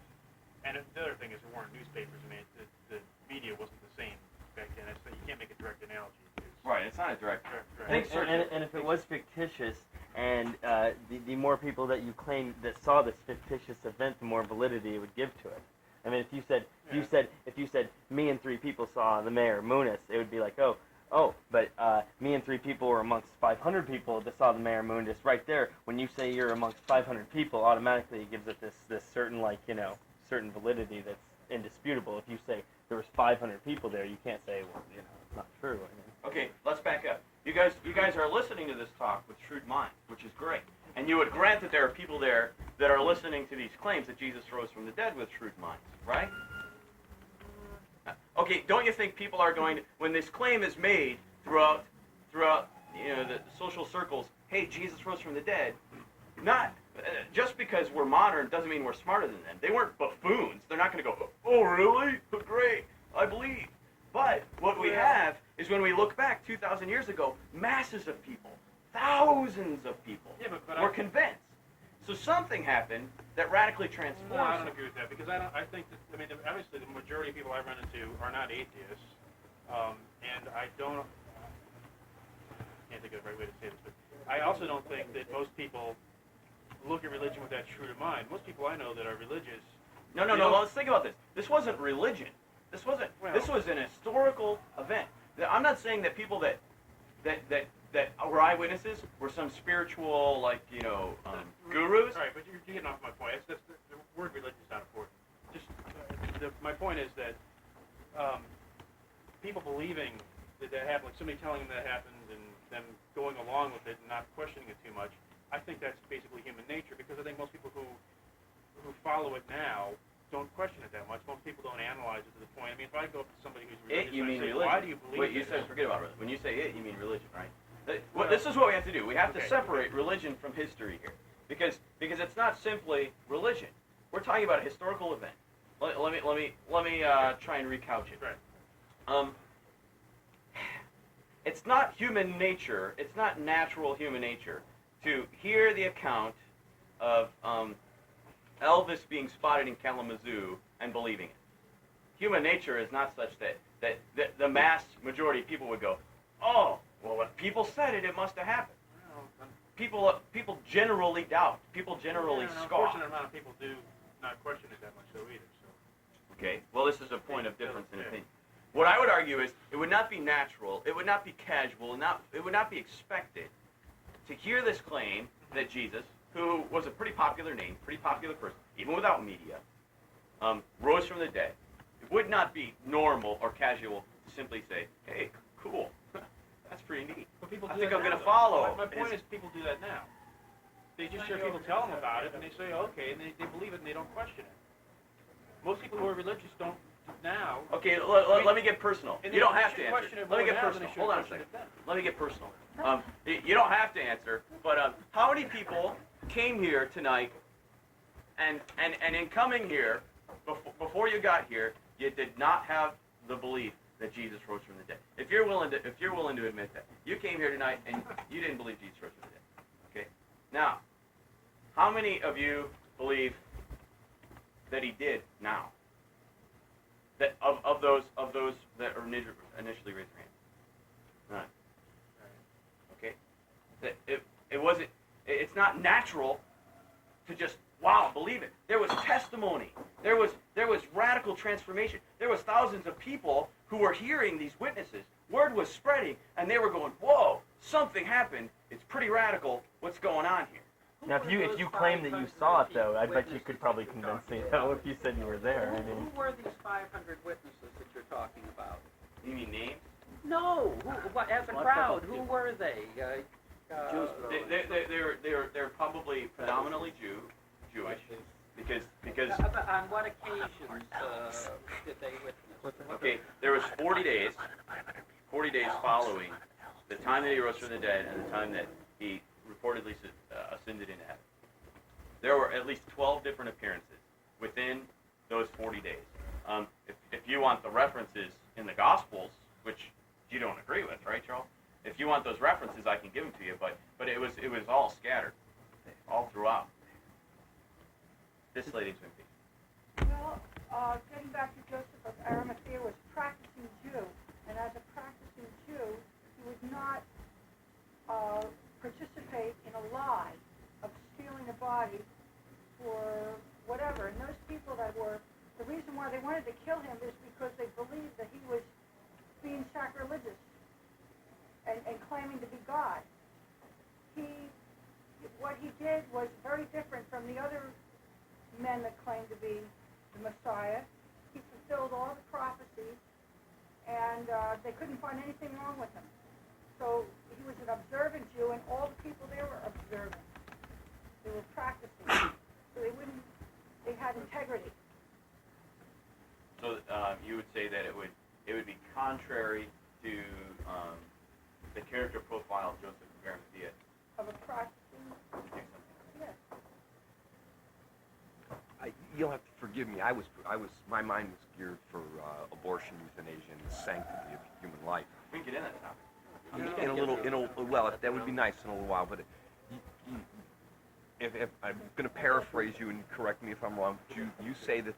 And the other thing is there weren't newspapers. I mean, the media wasn't the same back then. So you can't make a direct analogy. Right, it's not a direct. Right. And if it was fictitious, and the more people that you claim that saw this fictitious event, the more validity it would give to it. I mean, if you said me and 3 people saw the mayor Moonis, it would be like, but me and 3 people were amongst 500 people that saw the mayor Moonis. Right there, when you say you're amongst 500 people, automatically it gives it this certain certain validity that's indisputable. If you say there was 500 people there, you can't say, well, it's not true. I mean, Okay, let's back up. You guys are listening to this talk with shrewd minds, which is great. And you would grant that there are people there that are listening to these claims that Jesus rose from the dead with shrewd minds, right? Okay, don't you think people are going to, when this claim is made throughout the social circles, hey, Jesus rose from the dead, not just because we're modern doesn't mean we're smarter than them. They weren't buffoons. They're not going to go, oh, really? Great, I believe. But what we have is when we look back 2,000 years ago, masses of people, thousands of people were convinced. So something happened that radically transformed. No, I don't agree with that because I think that, obviously the majority of people I run into are not atheists, and I can't think of the right way to say this, but I also don't think that most people look at religion with that shrewd of mind. Most people I know that are religious. No. Let's think about this. This wasn't religion. This wasn't. This was an historical event. I'm not saying that people that were eyewitnesses were some spiritual, gurus. All right, but you're getting off my point. The word religion is not important. Just my point is that people believing that happened, like somebody telling them that happened, and them going along with it and not questioning it too much. I think that's basically human nature because I think most people who follow it now don't question it that much. Most people don't analyze it to the point. I mean, if I go up to somebody who's religious, You mean I say, religion? why do you believe Wait, you this? said forget about religion. When you say you mean religion, right? This is what we have to do. We have to separate religion from history here, because it's not simply religion. We're talking about a historical event. Let me try and recouch it. Right. It's not human nature. It's not natural human nature to hear the account of Elvis being spotted in Kalamazoo and believing it. Human nature is not such that the mass majority of people would go, oh, well, if people said it, it must have happened. People generally doubt. People generally An scoff. unfortunate amount of people do not question it that much, though, either. So. Okay, well, this is a point of difference in opinion. What I would argue is it would not be natural, it would not be casual, it would not be expected to hear this claim that Jesus, who was a pretty popular name, pretty popular person, even without media, rose from the dead. It would not be normal or casual to simply say, hey, cool, that's pretty neat. But people I do think that I'm going now, to though. follow. My point is people do that now. They just hear people tell them about it, and they say, okay, and they believe it, and they don't question it. Most people who are religious don't now. Okay, let me get personal. You don't have to answer. Let me get personal. Hold on a second. Then. Let me get personal. You don't have to answer, but how many people came here tonight, and in coming here, before you got here, you did not have the belief that Jesus rose from the dead? If you're willing to admit that, you came here tonight and you didn't believe Jesus rose from the dead. Okay. Now, how many of you believe that he did now? That of those that initially raised their hand. None. Okay. That it wasn't. It's not natural to just believe it. There was testimony. There was radical transformation. There was thousands of people who were hearing these witnesses. Word was spreading, and they were going, whoa, something happened. It's pretty radical. What's going on here? now, if you claim that you saw it, though, I bet you could probably convince me, though, if you said you were there. I mean, Who were these 500 witnesses that you're talking about? You mean names? No, as a crowd, who were they? They're probably predominantly Jewish, because On what occasions did they witness? okay, there was 40 days following the time that he rose from the dead and the time that he reportedly ascended into heaven. There were at least 12 different appearances within those 40 days. If you want the references in the Gospels, which you don't agree with, right, Charles? If you want those references, I can give them to you, but it was all scattered, all throughout. This lady's been beat. Well, getting back to Joseph of Arimathea was practicing Jew, and as a practicing Jew, he would not participate in a lie of stealing a body for whatever. And those people that were the the reason why they wanted to kill him is because they believed that he was being sacrilegious and claiming to be God. What he did was very different from the other men that claimed to be the Messiah. He fulfilled all the prophecies, and they couldn't find anything wrong with him. So he was an observant Jew, and all the people there were observant. They were practicing, so they had integrity. So you would say that it would be contrary to the character profile of Joseph of Arimathea. Of a practicing, yes. You'll have to forgive me. My mind was geared for abortion, euthanasia, and the sanctity of human life. We can get in that topic. Well, that would be nice in a little while. But if I'm going to paraphrase you and correct me if I'm wrong, but you say that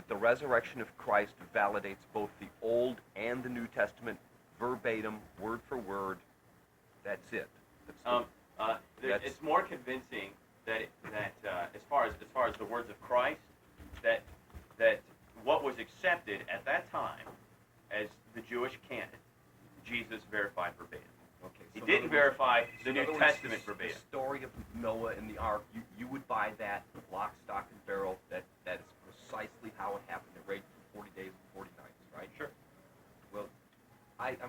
the resurrection of Christ validates both the Old and the New Testament verbatim, word for word. That's it. It's more convincing that as far as the words of Christ, that what was accepted at that time as the Jewish canon, Jesus verified verbatim. Okay. He So didn't verify the New Testament the verbatim. story of Noah and the ark, you would buy that lock, stock, and barrel. That is precisely how it happened. It rained for 40 days and 40 nights, right? Sure. Well, I'm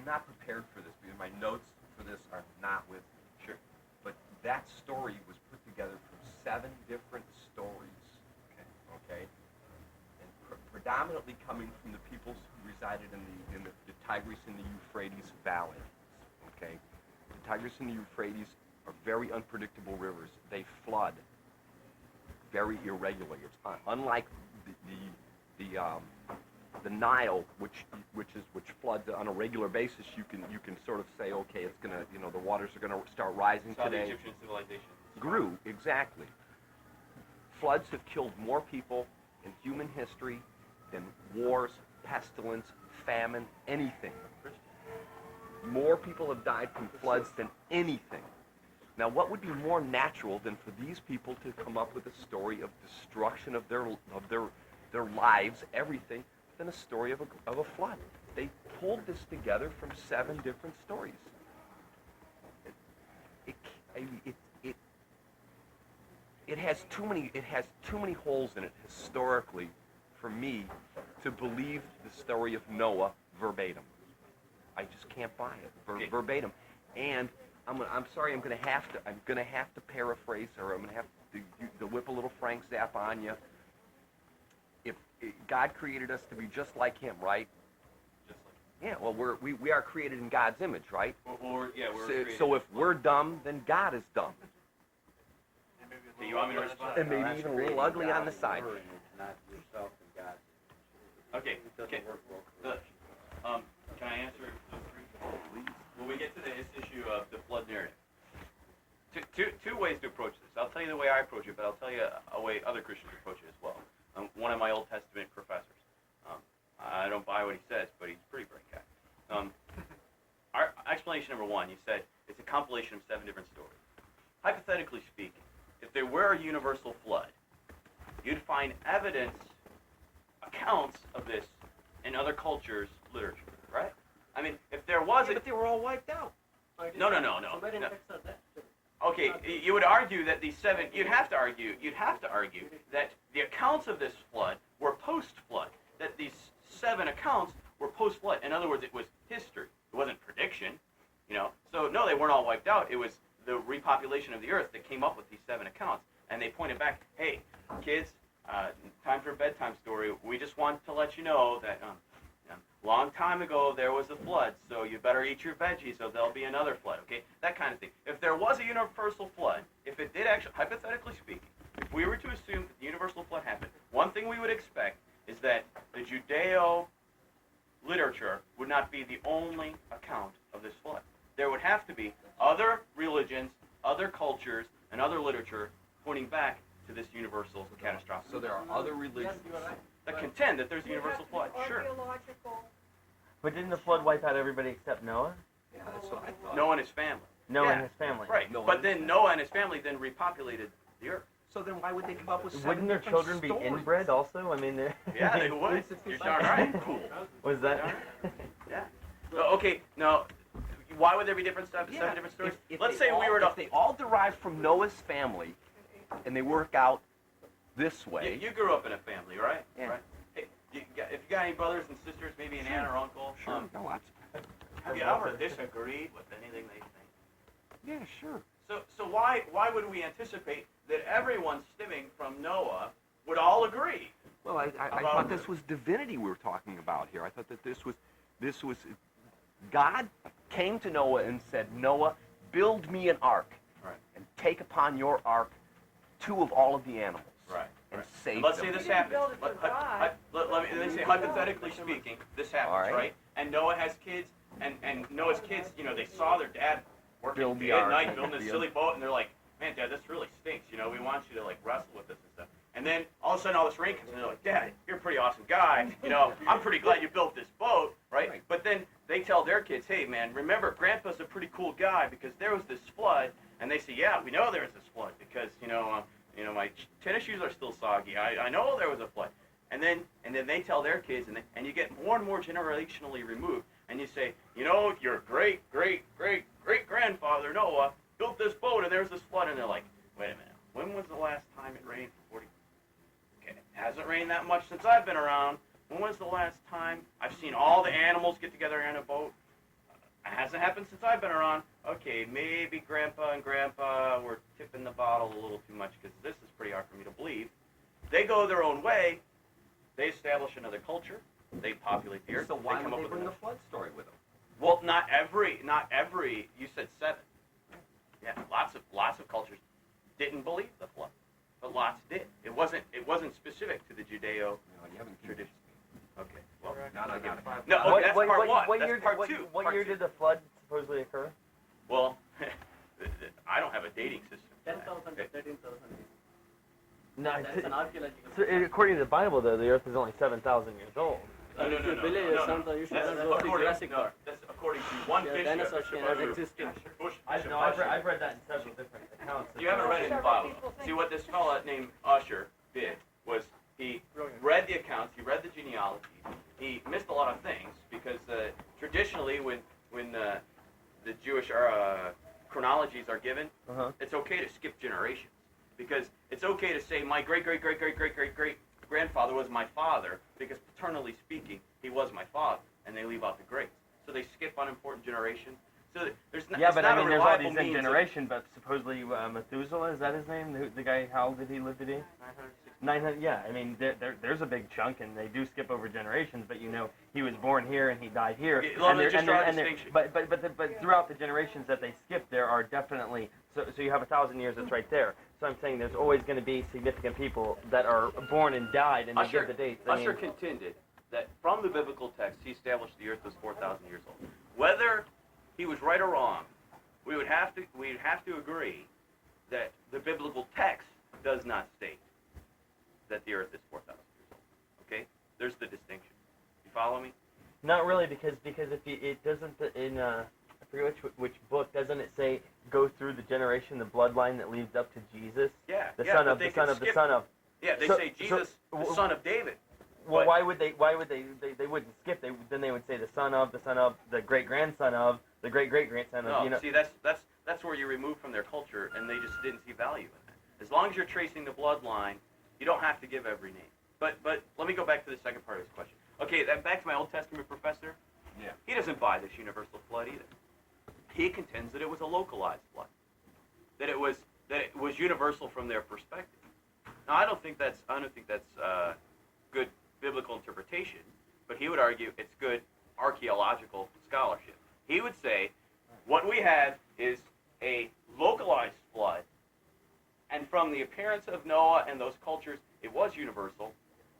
not prepared for this because my notes for this are not with me. Sure. But that story was put together from 7 different stories. Okay. And predominantly coming from the peoples who resided in the Tigris and the Euphrates Valley. Okay. The Tigris and the Euphrates are very unpredictable rivers. They flood very irregularly. It's unlike the Nile, which floods on a regular basis. You can sort of say, okay, it's gonna, the waters are gonna start rising Saw the today. Egyptian civilization. Grew, exactly. Floods have killed more people in human history than wars, pestilence, famine, anything. More people have died from floods than anything. Now, what would be more natural than for these people to come up with a story of destruction of their lives, everything, than a story of a flood? They pulled this together from 7 different stories. It has too many holes in it historically for me to believe the story of Noah verbatim. I just can't buy it verbatim. And I'm sorry, I'm gonna have to paraphrase, or I'm gonna have to whip a little Frank Zappa on you. If God created us to be just like Him, right? Just like. Yeah. Well, we are created in God's image, right? We're created. So if we're dumb, then God is dumb. Okay, you want me to respond? And maybe even a little ugly on the side. Not yourself and God. Okay. It doesn't work well. Can I answer those 3? Please. When we get to this issue of the flood narrative, two ways to approach this. I'll tell you the way I approach it, but I'll tell you a way other Christians approach it as well. One of my Old Testament professors. I don't buy what he says, but he's a pretty bright guy. Our explanation number 1, he said, it's a compilation of 7 different stories. Hypothetically speaking, if there were a universal flood, you'd find accounts of this in other cultures' literature, right? I mean, if there was But they were all wiped out. No. Somebody No. fix that. Okay, you would argue that these 7, you'd have to argue that the accounts of this flood were post-flood, that these 7 accounts were post-flood. In other words, it was history. It wasn't prediction, So, no, they weren't all wiped out. It was the repopulation of the earth that came up with these 7 accounts. And they pointed back, hey, kids, time for a bedtime story. We just want to let you know that long time ago there was a flood, so you better eat your veggies or there'll be another flood, okay? That kind of thing. If there was a universal flood, if it did actually, hypothetically speaking, if we were to assume that the universal flood happened, one thing we would expect is that the Judeo literature would not be the only account of this flood. There would have to be other religions, other cultures, and other literature pointing back to this universal catastrophic So there are other religions. that contend that there's a There have universal to flood. be Sure. archaeological. But didn't the flood wipe out everybody except Noah? Yeah, that's what I thought. Noah and his family. Noah Yeah. and his family. Right. Noah But and then his Noah and his family then repopulated the earth. So then why would they come up with 7 Wouldn't their different children be stories? inbred also? I mean, they're Yeah, they would. You're darn right. Cool. was that? Yeah. Okay, now, why would there be different stuff, 7 different stories? Let's say we were to... If they all derive from Noah's family, and they work out this way... You grew up in a family, right? Yeah. Right. Hey, if you got any brothers and sisters, maybe an aunt or uncle, Sure. No, have you ever disagreed with anything they think? yeah, sure. So why would we anticipate that everyone stemming from Noah would all agree? Well, I thought this was divinity we were talking about here. I thought that this was God came to Noah and said, Noah, build me an ark, Right. and take upon your ark 2 of all of the animals, Right. and Right. save And let's them. say this didn't happens. build it for God. Let me say, hypothetically speaking, this happens, All right. right? And Noah has kids, and Noah's kids, they saw their dad working Build the day and ark. night building this Build- silly boat, and they're like, man, Dad, this really stinks. We want you to wrestle with this and stuff. And then all of a sudden, all this rain comes, and they're like, Dad, you're a pretty awesome guy. I'm pretty glad you built this boat, right? Right. But then they tell their kids, hey, man, remember, Grandpa's a pretty cool guy because there was this flood. And they say, yeah, we know there was this flood because my tennis shoes are still soggy. I know there was a flood. And then they tell their kids, and you get more and more generationally removed. And you say, your great grandfather Noah built this boat, and there's this flood. And they're like, wait a minute, when was the last time it rained for 40? Okay, it hasn't rained that much since I've been around. When was the last time I've seen all the animals get together in a boat? It hasn't happened since I've been around. Okay, maybe Grandpa and Grandpa were tipping the bottle a little too much because this is pretty hard for me to believe. They go their own way. They establish another culture. They populate the earth. So why they come would up they with bring the another- flood story with them? Well, not every. You said 7. Yeah, lots of cultures didn't believe the flood, but lots did. It wasn't specific to the Judeo No, you haven't tradition. Okay. Well, Not no. What- Okay, that's what- part what- 1. what That's year- part what- 2. What Part year 2. did the flood supposedly occur? Well, I don't have a dating system. for that. 10,000 to Okay. 13,000. No, That's an archaeological. according to the Bible, though, the Earth is only 7,000 years old. No, If you believe something, you should That's not go to Jurassic no, Park. that's according to one Yeah, bishop. dinosaurs cannot exist. I've read that in several different accounts. You haven't read it in the Bible. See, what this fella named Usher did was he read the accounts, he read the genealogy. He missed a lot of things because traditionally when the Jewish chronologies are given, it's okay to skip generations because it's okay to say my great grandfather was my father because paternally speaking he was my father, and they leave out the greats. So they skip unimportant generations. So there's not, Yeah, it's but not I a mean, there's all reliable these in means of- generation, but supposedly Methuselah, is that his name? The guy, how old did he live to be? 900. Yeah, I mean, there's a big chunk, and they do skip over generations. But he was born here and he died here. Okay, let me just draw a distinction. But throughout the generations that they skip, there are definitely so you have 1,000 years that's right there. So I'm saying there's always going to be significant people that are born and died, and they give the dates. I mean, Usher contended that from the biblical text he established the earth was 4,000 years old. Whether he was right or wrong, we'd have to agree that the biblical text does not state that the earth is 4,000 years old. Okay? There's the distinction. You follow me? Not really, because if it doesn't in I forget which book, doesn't it say go through the generation, the bloodline that leads up to Jesus? Yeah. The yeah, son but of they the son can of the skip- son of. Yeah, they So- say so- Jesus, the son of David. Well, But- why would they wouldn't skip? Then they would say the son of, the great grandson of, the great grandson of. No, see, that's where you remove from their culture, and they just didn't see value in that. As long as you're tracing the bloodline, you don't have to give every name. But let me go back to the second part of this question. Okay, back to my Old Testament professor. Yeah. He doesn't buy this universal flood either. He contends that it was a localized flood, that it was universal from their perspective. Now, I don't think that's good biblical interpretation, but he would argue it's good archaeological scholarship. He would say what we have is a localized flood, and from the appearance of Noah and those cultures, it was universal.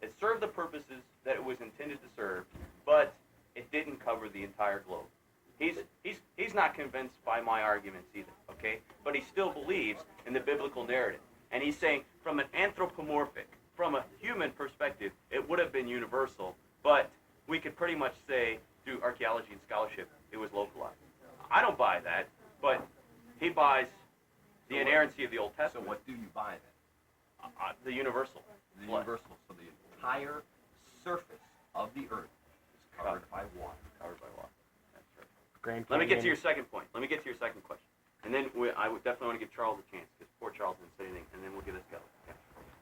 It served the purposes that it was intended to serve, but it didn't cover the entire globe. He's not convinced by my arguments either, okay? But he still believes in the biblical narrative. And he's saying from an anthropomorphic, from a human perspective, it would have been universal, but we could pretty much say through archaeology and scholarship, it was localized. I don't buy that, but he buys the inerrancy of the Old So Testament. what do you buy then? The universal. The Flood. universal. So the entire surface of the earth is covered by water. Covered by water. That's right. Grand Let me get to Canyon. your second point. Let me get to your second question. And then I would definitely want to give Charles a chance, because poor Charles didn't say anything, and then we'll get this going.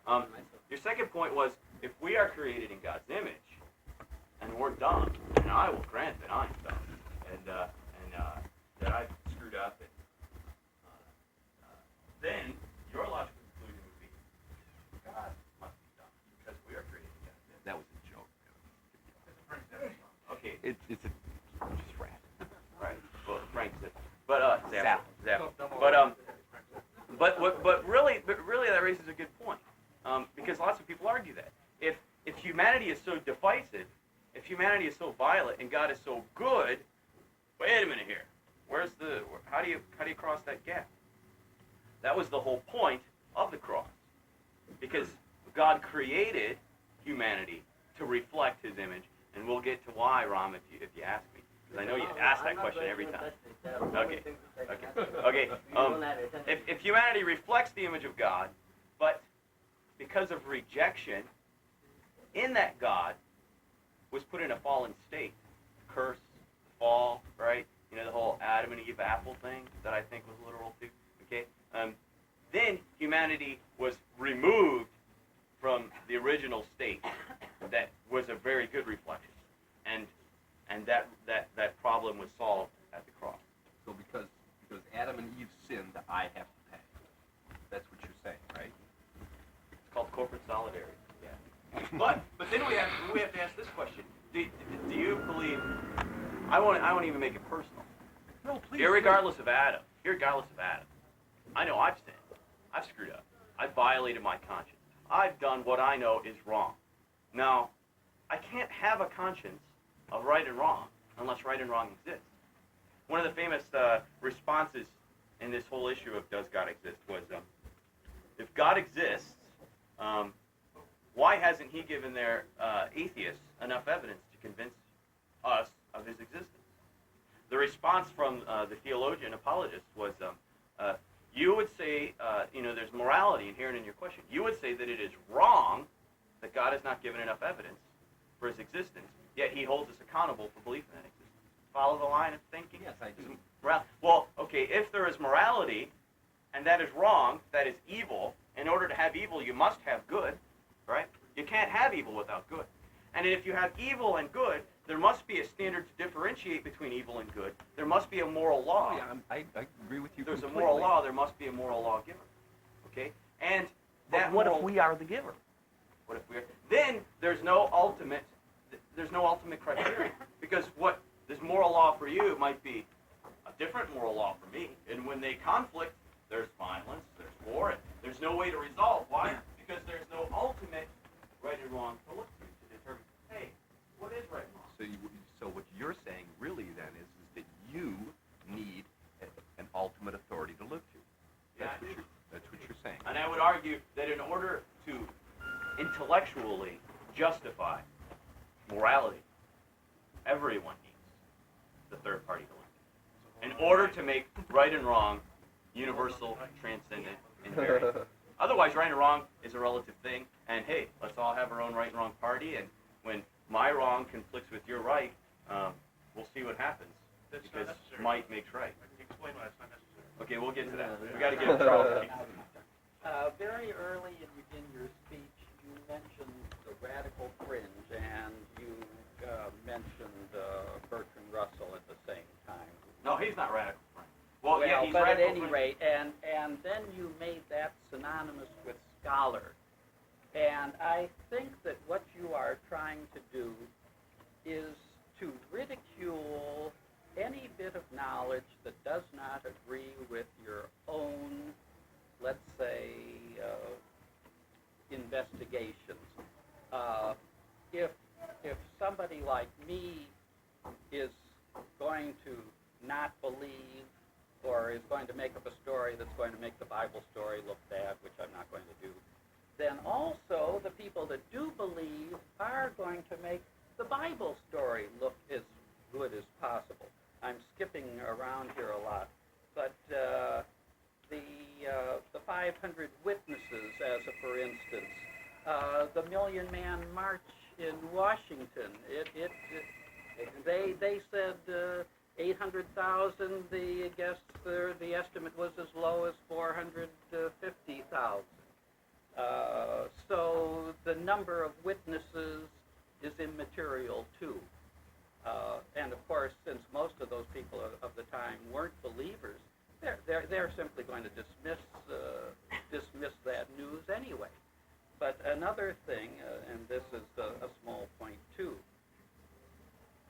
Okay. Your second point was, if we are created in God's image, and we're dumb, and I will grant that I'm dumb, and that I've screwed up, and then your logical conclusion would be, God must be dumb, because we are created in God's image. That was a joke. Okay, It's just rat. right. Well, Frank said, but Zap. But really, that raises a good point, because lots of people argue that if humanity is so divisive, if humanity is so violent, and God is so good, wait a minute here, how do you cross that gap? That was the whole point of the cross, because God created humanity to reflect His image, and we'll get to why, Ram, if you ask me, because I know you ask that question every time. Okay. If humanity reflects the image of God, but because of rejection, in that God was put in a fallen state, curse, fall, right? You know, the whole Adam and Eve apple thing that I think was literal too. Okay. Then humanity was removed from the original state that was a very good reflection, and that problem was solved at the cross. So because Adam and Eve sinned, I have to pay. That's what you're saying, right? It's called corporate solidarity. Yeah. But then we have to ask this question: Do you believe? I won't even make it personal. No, please. Irregardless of Adam, I know I've sinned. I've screwed up. I've violated my conscience. I've done what I know is wrong. Now, I can't have a conscience of right and wrong unless right and wrong exists. One of the famous responses in this whole issue of does God exist was, if God exists, why hasn't He given their atheists enough evidence to convince us of His existence? The response from the theologian apologist was, you would say, there's morality inherent in your question. You would say that it is wrong that God has not given enough evidence for His existence, yet He holds us accountable for belief in that existence. Follow the line of thinking? Yes, I do. Well, okay, if there is morality, and that is wrong, that is evil, in order to have evil, you must have good, right? You can't have evil without good. And if you have evil and good, there must be a standard to differentiate between evil and good. There must be a moral law. Oh, yeah, I agree with you There's completely. a moral law, there must be a moral lawgiver. Okay? And that But what moral, if we are the giver? what if we are? Then there's no ultimate criteria. Because what this moral law for you might be a different moral law for me. And when they conflict, there's violence, there's war, and there's no way to resolve. Why? Because there's no ultimate right and wrong to look to determine, hey, what is right and wrong? So what you're saying really then is that you need an ultimate authority to look to. That's what you're saying. And I would argue that in order to intellectually justify morality, everyone needs the third party to look to. In order to make right and wrong universal, transcendent, invariant. Otherwise, right and wrong is a relative thing, and hey, let's all have our own right and wrong party, and when my wrong conflicts with your right, we'll see what happens. That's because not necessary. might makes right. Explain why it's not necessary. Okay, we'll get to that. We got to get Charles. Very early in your speech, you mentioned the radical fringe, and you mentioned Bertrand Russell at the same time. No, he's not radical. Well, yeah, he's but at radical. any rate, and then you made that synonymous with scholar. And I think that what you are trying to do is to ridicule any bit of knowledge that does not agree with your own, let's say, investigations. If somebody like me is going to not believe or is going to make up a story that's going to make the Bible story look bad, which I'm not going to do, then also the people that do believe are going to make the Bible story look as good as possible. I'm skipping around here a lot, but the 5 500 witnesses, as a for instance. The Million Man March in Washington, they said 800,000. I guess the estimate was as low as 450,000. So the number of witnesses is immaterial too. And of course, since most of those people of the time weren't believers, they're simply going to dismiss that news anyway. But another thing, and this is a small point too,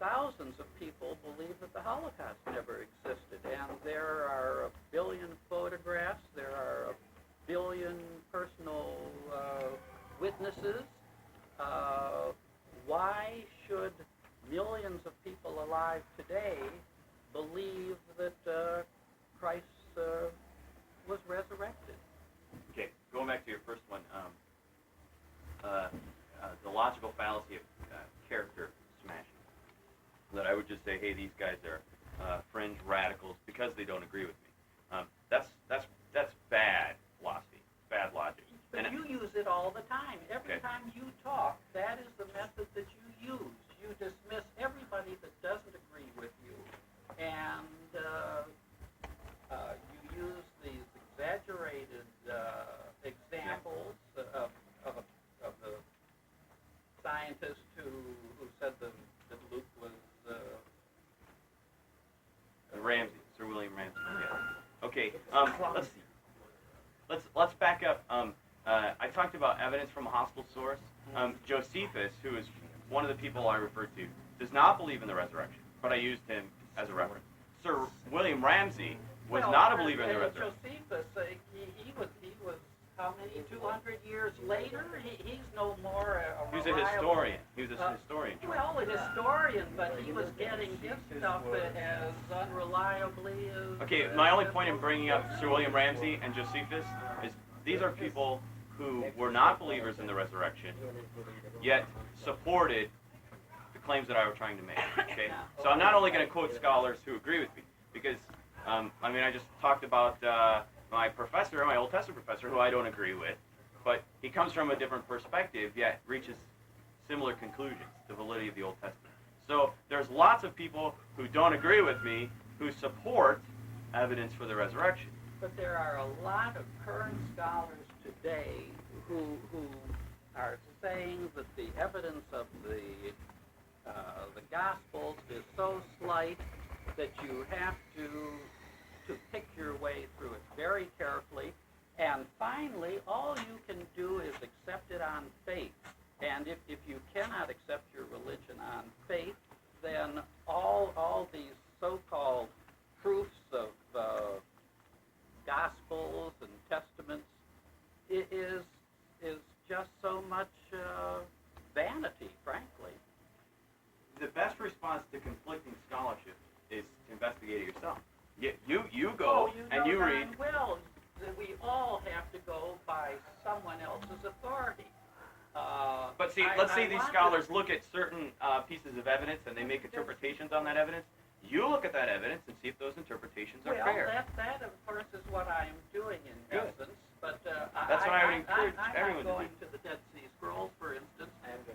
thousands of people believe that the Holocaust never existed, and there are 1 billion photographs, there are 1 billion personal witnesses. Why should millions of people alive today believe that Christ was resurrected? Okay, going back to your first one, the logical fallacy of character smashing. That I would just say, hey, these guys are fringe radicals because they don't agree with me. That's bad philosophy, bad logic. But And you use it all the time. Every Okay. time you talk, that is the method that you use. You dismiss everybody that doesn't agree with you, and you use these exaggerated examples of the scientist who said that Luke was Ramsey, Sir William Ramsey. Yeah. Okay. Let's back up. I talked about evidence from a hostile source. Josephus, who is one of the people I referred to, does not believe in the resurrection, but I used him as a reference. Sir William Ramsey was not a believer in the resurrection. Josephus, he was how many? 200 years later? He's no more a He was a reliable- historian. He was a historian. Well, a historian, but he was getting his stuff as unreliably as... Okay, my only point in bringing up Sir William Ramsey and Josephus is these are people who were not believers in the resurrection, yet supported the claims that I was trying to make. Okay, so I'm not only going to quote scholars who agree with me, because I just talked about my professor, my Old Testament professor, who I don't agree with, but he comes from a different perspective, yet reaches similar conclusions, the validity of the Old Testament. So there's lots of people who don't agree with me who support evidence for the resurrection. But there are a lot of current scholars today who are saying that the evidence of the Gospels is so slight that you have to pick your way through it very carefully, and finally, all you can do is accept it on faith. And if you cannot accept your religion on faith, then all these so-called proofs of Gospels and Testaments is just so much vanity, frankly. The best response to conflicting scholarship is to investigate it yourself. You go and you read. Well, we all have to go by someone else's authority. But see, let's say these scholars look at certain pieces of evidence and they make interpretations on that evidence. You look at that evidence and see if those interpretations are fair. Well, that of course is what I am doing in essence. But That's what I would encourage everyone I'm to not going do. to the Dead Sea Scrolls, for instance.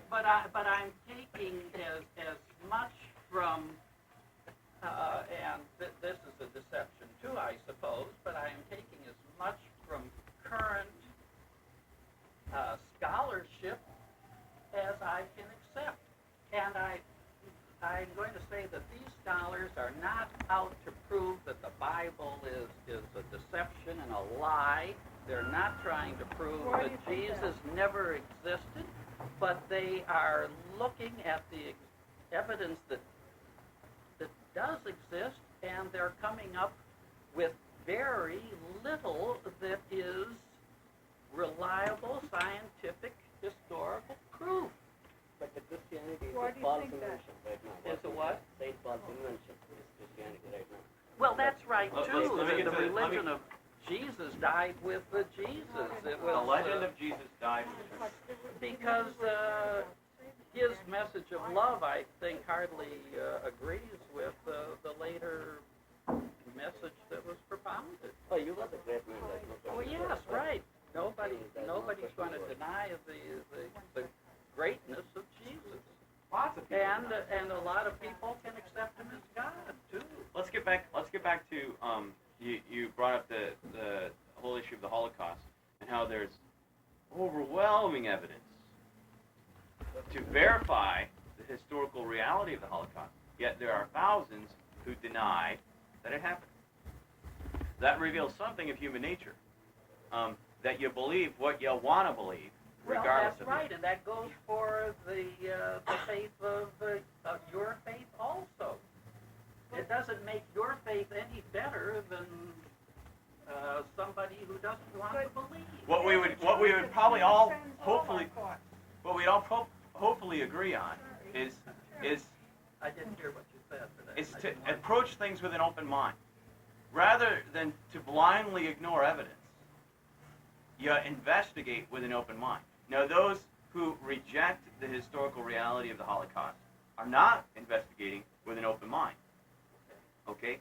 But I'm taking as much from, and this is a deception too, I suppose. But I am taking as much from current scholarship as I can accept, and I'm going to say that these scholars are not out to prove that the Bible is a deception and a lie. They're not trying to prove that Jesus never existed, but they are looking at the evidence that does exist, and they're coming up with very little that is reliable, scientific, historical proof. But the Christianity is Why a do you false think that? invention right now. Is a what? Saint false invention is Christianity right now. Well, that's right Let too. me get The to it. Let me- religion of Jesus died with the Jesus. It The was legend of Jesus died. because his message of love, I think, hardly agrees with the later message that was propounded. Oh, you was a great man, like no Oh problem. yes, right. back to you brought up the whole issue of the Holocaust and how there's overwhelming evidence to verify the historical reality of the Holocaust. Yet there are thousands who deny that it happened. That reveals something of human nature. That you believe what you want to believe, Well, regardless that's of right, and that goes for the faith of your faith also. It doesn't make your faith any better than somebody who doesn't want to believe. What we would probably all hopefully agree on is I didn't hear what you said. But is I to didn't want approach things with an open mind, rather than to blindly ignore evidence. You investigate with an open mind. Now, those who reject the historical reality of the Holocaust are not investigating with an open mind. Okay?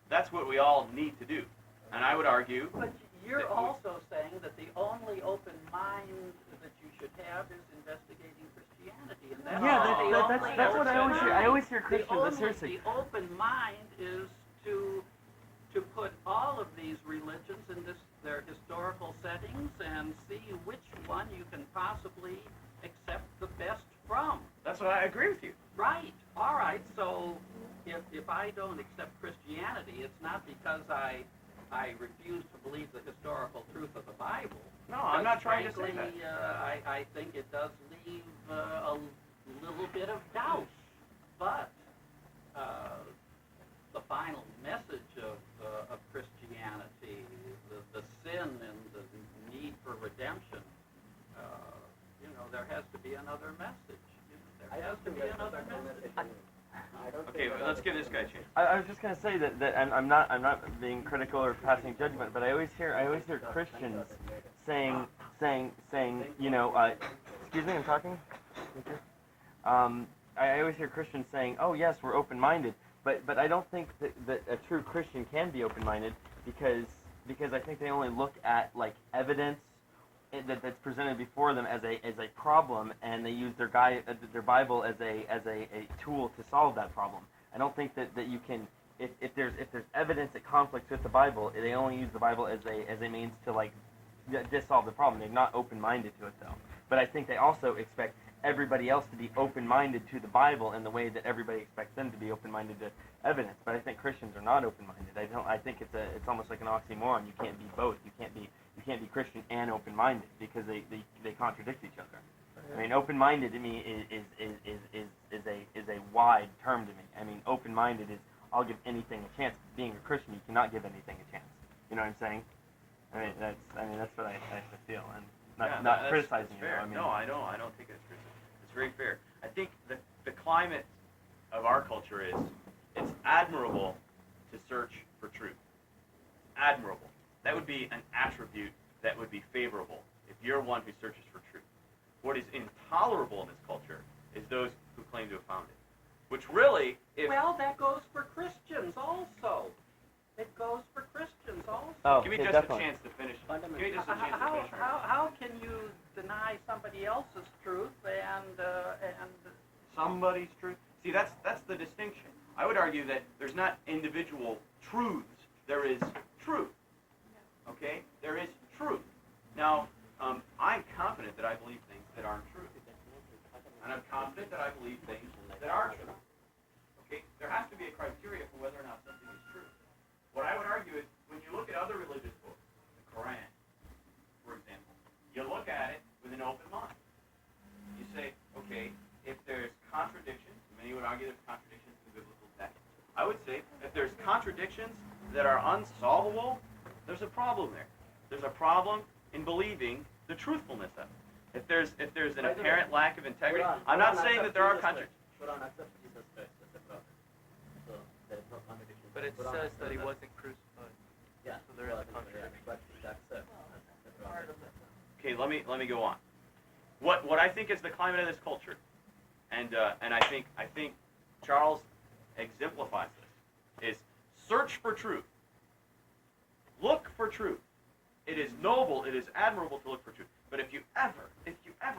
That's what we all need to do. And I would argue... But you're also saying that the only open mind that you should have is investigating Christianity. And That's what I always hear. I always hear Christians, but seriously. The open mind is to put all of these religions in their historical settings and see which one you can possibly accept the best from. That's what I agree with you. Right. All right. So if I don't accept Christianity, it's not because I refuse to believe the historical truth of the Bible. No, I'm not trying to say Frankly, that. I think it does leave a little bit of doubt, but the final message of Christianity, the sin and the need for redemption, there has to be another message. There has to be another message. Okay, well, let's give this guy a chance. I was just gonna say that I'm not being critical or passing judgment, but I always hear Christians saying excuse me, I'm talking. Thank you. I always hear Christians saying, oh yes, we're open-minded, but I don't think that a true Christian can be open-minded because I think they only look at like evidence that's presented before them as a problem, and they use their Bible as a tool to solve that problem. I don't think that you can, if there's evidence that conflicts with the Bible, they only use the Bible as a means to like dissolve the problem. They're not open-minded to it though. But I think they also expect everybody else to be open-minded to the Bible in the way that everybody expects them to be open-minded to evidence. But I think Christians are not open-minded. I think it's almost like an oxymoron. You can't be both. You can't be Christian and open-minded because they contradict each other. I mean, open-minded to me is a wide term to me. I mean, open-minded is I'll give anything a chance. Being a Christian, you cannot give anything a chance. You know what I'm saying? I mean that's what I feel, and not criticizing you. Fair. I mean, No, I don't take it as criticism. It's very fair. I think the climate of our culture is it's admirable to search for truth. Admirable. That would be an attribute that would be favorable if you're one who searches for truth. What is intolerable in this culture is those who claim to have found it. Which really, Well, that goes for Christians also. It goes for Christians also. oh, give me yeah, just definitely. a chance to finish. Give me just a chance to finish. How can you deny somebody else's truth and Somebody's truth. See, that's the distinction. I would argue that there's not individual truths. There is truth. Okay? There is truth. Now, I'm confident that I believe things that aren't true. And I'm confident that I believe things that are true. Okay? There has to be a criteria for whether or not something is true. What I would argue is, when you look at other religious books, the Quran, for example, you look at it with an open mind. You say, okay, if there's contradictions, many would argue there's contradictions in the biblical text. I would say, if there's contradictions that are unsolvable, there's a problem there. There's a problem in believing the truthfulness of it. If there's an apparent lack of integrity, I'm not saying that there are contradictions. But it says that he wasn't crucified. Yeah. So there is a contradiction. But that's it. Okay, let me go on. What I think is the climate of this culture, and I think Charles exemplifies this, is search for truth. Look for truth. It is noble, it is admirable to look for truth. But if you ever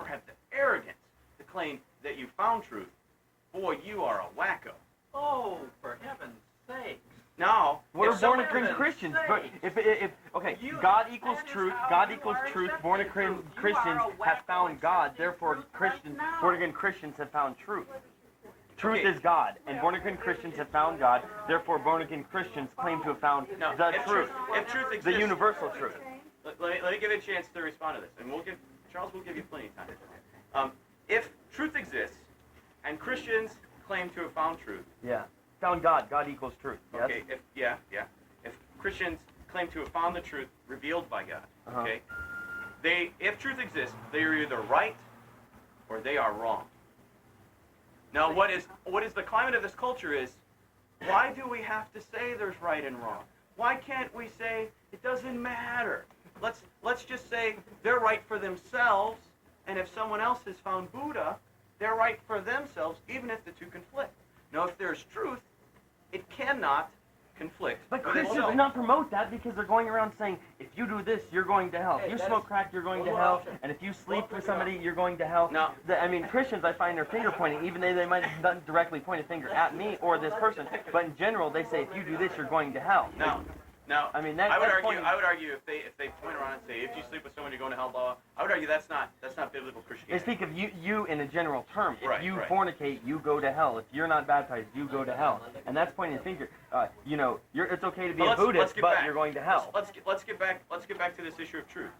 have the arrogance to claim that you found truth, boy, you are a wacko. oh, for heaven's Now, What if are born someone again says- Christians? But if okay, God equals truth. God equals truth. Born again Christians have found God. Therefore, Christians, born again Christians have found truth. Truth Okay. is God, and born again Christians have found God. Therefore, born again Christians claim to have found No, the if truth, if truth exists, the universal truth. let me give you a chance to respond to this, and Charles will give you plenty of time. If truth exists, and Christians claim to have found truth, Yeah, found God. God equals truth. Yes? okay, if Christians claim to have found the truth revealed by God, Uh-huh. okay, if truth exists, they are either right or they are wrong. Now, what is the climate of this culture is, why do we have to say there's right and wrong? Why can't we say it doesn't matter? Let's just say they're right for themselves, and if someone else has found Buddha, they're right for themselves, even if the two conflict. Now, if there's truth, it cannot conflict. But with Christians itself. do not promote that because they're going around saying, if you do this, you're going to hell. If you smoke crack, you're going to hell. And if you sleep with somebody, you're going to hell. No. I mean, Christians, I find, are finger pointing, even though they might not directly point a finger at me or this person. But in general, they say, if you do this, you're going to hell. Now, I mean, I would that's argue. pointing- I would argue if they point around and say, if you sleep with someone, you're going to hell. Blah, blah. I would argue that's not biblical They Christianity. speak of you in a general term. If Right, you right. fornicate, you go to hell. If you're not baptized, you go to hell. And that's pointing a finger. It's okay to be But a let's Buddhist, get but back. you're going to hell. Let's get back to this issue of truth.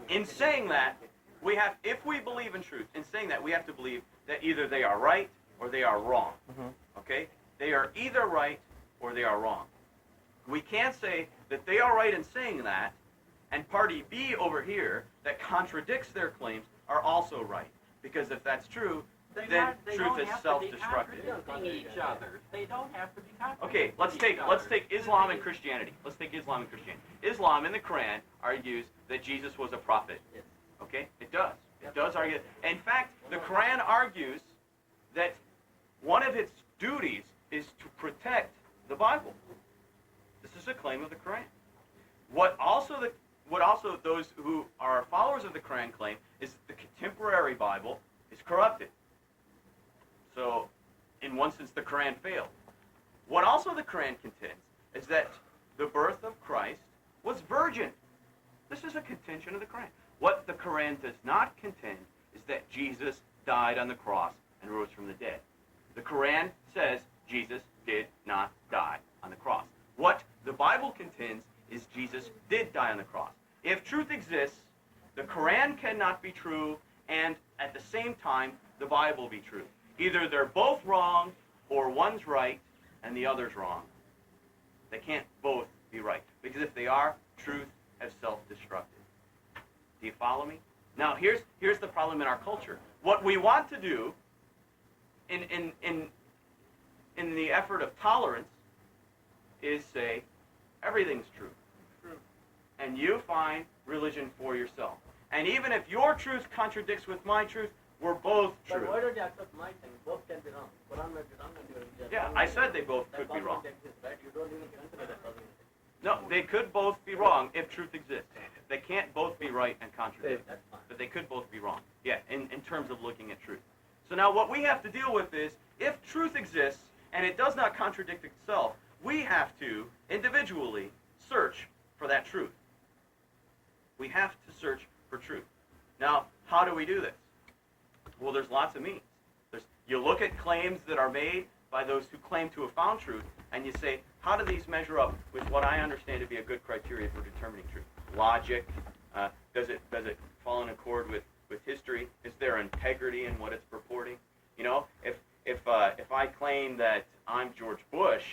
In saying that, if we believe in truth, in saying that, we have to believe that either they are right or they are wrong. Okay? They are either right or they are wrong. We can't say that they are right in saying that, and party B over here that contradicts their claims are also right. Because if that's true, then truth is self-destructive. Each other. They don't have to be contradicting Okay, let's take Islam and Christianity. Let's take Islam and Christianity. Islam in the Quran argues that Jesus was a prophet. Okay? It does. It does argue. In fact, the Quran argues that one of its duties is to protect the Bible. This is a claim of the Quran. What also those who are followers of the Quran claim is that the contemporary Bible is corrupted. So, in one sense, the Quran failed. What also the Quran contends is that the birth of Christ was virgin. This is a contention of the Quran. What the Quran does not contend is that Jesus died on the cross and rose from the dead. The Quran says Jesus did not die on the cross. What the Bible contends is Jesus did die on the cross. If truth exists, the Quran cannot be true, and at the same time, the Bible be true. Either they're both wrong, or one's right, and the other's wrong. They can't both be right. Because if they are, truth is self-destructive. Do you follow me? Now, here's the problem in our culture. What we want to do in the effort of tolerance is say, everything's true. And you find religion for yourself. And even if your truth contradicts with my truth, we're both true. But why don't you accept my thing? Both can be wrong. Quran might be wrong and your religion. Yeah, I said they both could be wrong. Right? You don't even consider that doesn't exist. No, they could both be wrong if truth exists. They can't both be right and contradict. That's fine. But they could both be wrong. Yeah, in terms of looking at truth. So now what we have to deal with is, if truth exists and it does not contradict itself, we have to individually search for that truth. We have to search for truth. Now, how do we do this? Well, there's lots of means. You look at claims that are made by those who claim to have found truth, and you say, how do these measure up with what I understand to be a good criteria for determining truth? Logic, does it fall in accord with history? Is there integrity in what it's purporting? You know, if I claim that I'm George Bush,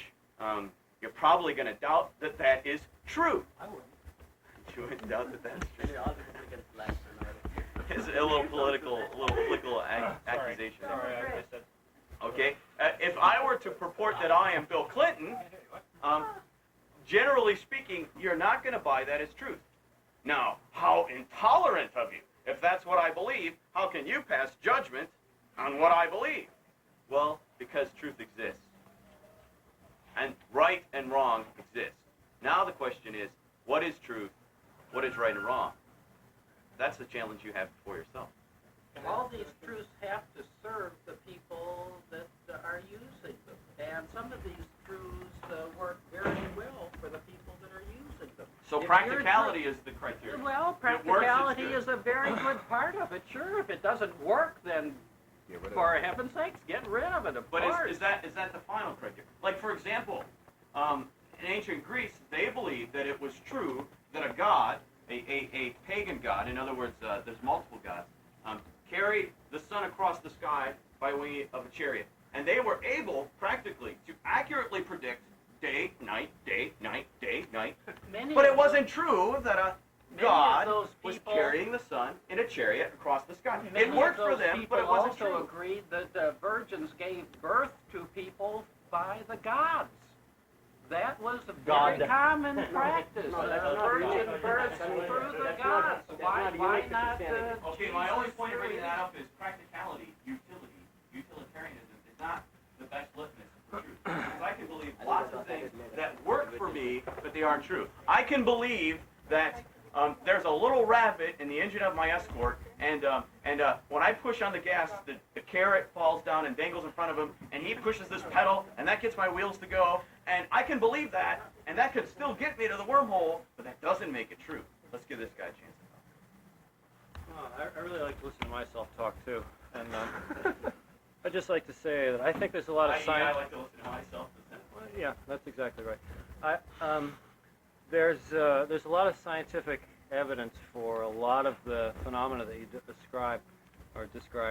you're probably going to doubt that that is true. I wouldn't. You wouldn't doubt that that's true. Maybe all the Republicans black and It's a little political accusation. Okay? If I were to purport that I am Bill Clinton, generally speaking, you're not going to buy that as truth. Now, how intolerant of you. If that's what I believe, how can you pass judgment on what I believe? Well, because truth exists. And right and wrong exist. Now the question is, what is truth? What is right and wrong? That's the challenge you have before yourself. All these truths have to serve the people that are using them. And some of these truths work So If practicality you're is the criteria. Well, If it works, it's practicality good. is a very good part of it. Sure, if it doesn't work, then for heaven's sakes, get rid of it, of But course. is that the final criteria? Like, for example, in ancient Greece, they believed that it was true that a god, a pagan god, in other words, there's multiple gods, carried the sun across the sky by way of a chariot. And they were able, practically, to accurately predict day, night, day, night, day, night. Many But of it wasn't true that a Many of god those was people- carrying the sun in a chariot across the sky. Many It worked of those for them, people but it wasn't also true. agreed that the virgins gave birth to people by the gods. That was a very God. common practice. No, that's not Virgin unique. births I mean, through the that's gods. not Why unique to not? Christianity. Okay, my only Jesus point of bringing through that up is practicality, utility. Utilitarianism is not the best litmus for truth. Because I can believe lots of things that work for me, but they aren't true. I can believe that there's a little rabbit in the engine of my Escort, and when I push on the gas, the carrot falls down and dangles in front of him, and he pushes this pedal, and that gets my wheels to go, and I can believe that, and that could still get me to the wormhole, but that doesn't make it true. Let's give this guy a chance. I really like to listen to myself talk too, and I'd just like to say that I think there's a lot of I science. like to listen to myself. Yeah, that's exactly right. There's a lot of scientific evidence for a lot of the phenomena that you describe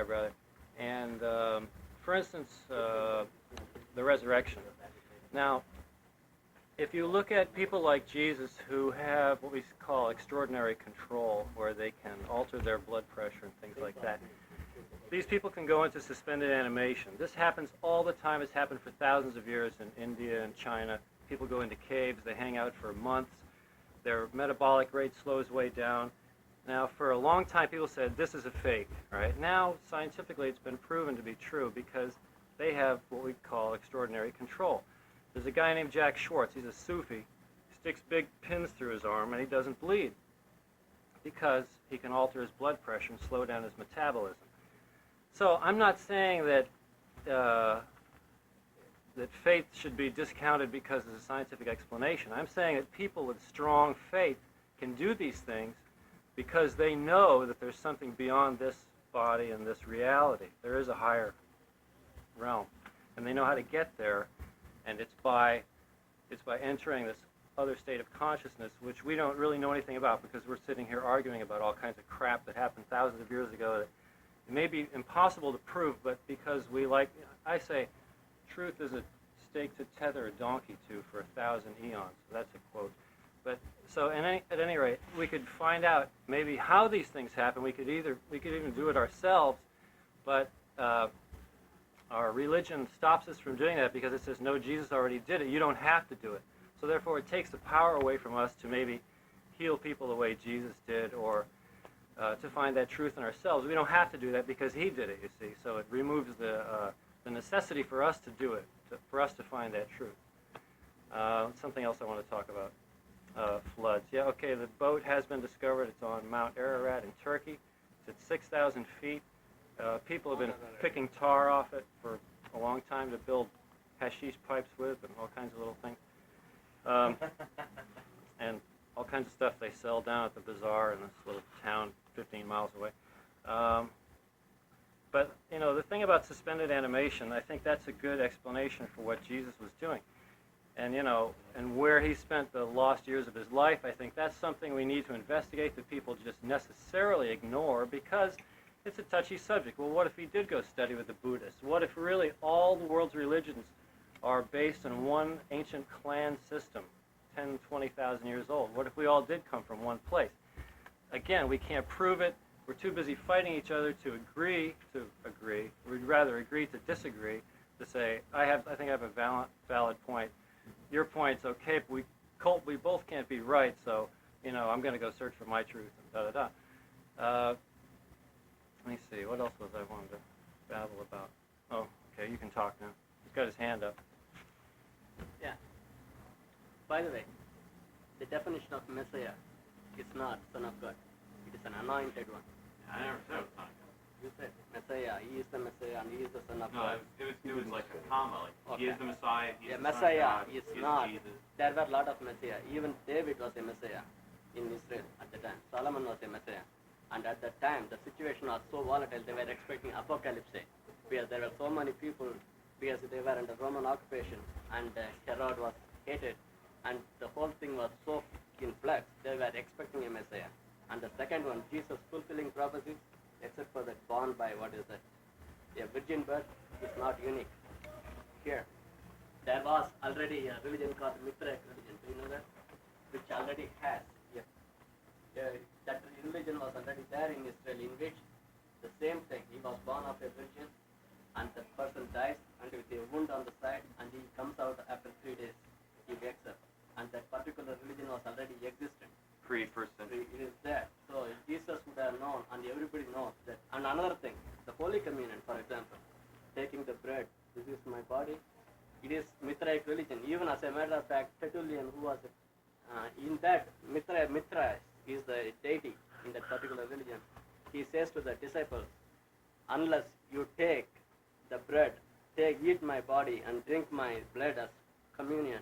rather, and for instance, the resurrection. Now, if you look at people like Jesus who have what we call extraordinary control, where they can alter their blood pressure and things like that, these people can go into suspended animation. This happens all the time. It's happened for thousands of years in India and China. People go into caves. They hang out for months. Their metabolic rate slows way down. Now, for a long time, people said this is a fake. Right? Now, scientifically, it's been proven to be true because they have what we call extraordinary control. There's a guy named Jack Schwartz. He's a Sufi. He sticks big pins through his arm, and he doesn't bleed because he can alter his blood pressure and slow down his metabolism. So I'm not saying that that faith should be discounted because of a scientific explanation. I'm saying that people with strong faith can do these things because they know that there's something beyond this body and this reality. There is a higher realm, and they know how to get there, and it's by entering this other state of consciousness, which we don't really know anything about because we're sitting here arguing about all kinds of crap that happened thousands of years ago that it may be impossible to prove, but because I say, truth is a stake to tether a donkey to for 1,000 eons. That's a quote. But so at any rate, we could find out maybe how these things happen. We could even do it ourselves, but our religion stops us from doing that because it says, no, Jesus already did it. You don't have to do it. So therefore, it takes the power away from us to maybe heal people the way Jesus did, or to find that truth in ourselves. We don't have to do that because he did it, you see. So it removes the necessity for us to do it, for us to find that truth. Something else I want to talk about. Floods. Yeah, okay, the boat has been discovered. It's on Mount Ararat in Turkey. It's at 6,000 feet. People have been picking tar off it for a long time to build hashish pipes with and all kinds of little things. And all kinds of stuff they sell down at the bazaar in this little town 15 miles away. But, the thing about suspended animation, I think that's a good explanation for what Jesus was doing. And, and where he spent the lost years of his life, I think that's something we need to investigate that people just necessarily ignore because it's a touchy subject. Well, what if he did go study with the Buddhists? What if really all the world's religions are based on one ancient clan system, 10, 20,000 years old? What if we all did come from one place? Again, we can't prove it. We're too busy fighting each other to agree. We'd rather agree to disagree, to say, I think I have a valid point. Your point's okay, but we both can't be right, so, I'm going to go search for my truth, and da-da-da. Let me see, what else was I wanted to babble about? Oh, okay, you can talk now. He's got his hand up. Yeah. By the way, the definition of Messiah is not Son of God. It is an anointed one. I never said it was not You said Messiah. He is the Messiah and he is the Son of No, God. it was like a comma. Like he is Okay. the Messiah. He is Yeah, the Son of Messiah God, is he not. Jesus. There were a lot of Messiah. Even David was a Messiah in Israel at the time. Solomon was a Messiah. And at that time, the situation was so volatile, they were expecting apocalypse. Because there were so many people, because they were under Roman occupation, and Herod was hated, and the whole thing was so in flux, they were expecting a Messiah. And the second one, Jesus fulfilling prophecies, except for that born by, what is that? A virgin birth is not unique. Here, there was already a religion called Mithraic religion. Do you know that? Which already has. That religion was already there in Israel, in which the same thing. He was born of a virgin, and the person dies, and with a wound on the side, and he comes out after 3 days. He wakes up, and that particular religion was already existent. Pre-first century. It is there. So Jesus would have known, and everybody knows that. And another thing, the Holy Communion, for example, taking the bread. This is my body. It is Mithraic religion. Even as a matter of fact, Tertullian, who was in that Mithra is the deity in that particular religion. He says to the disciples, unless you take the bread, eat my body and drink my blood as communion,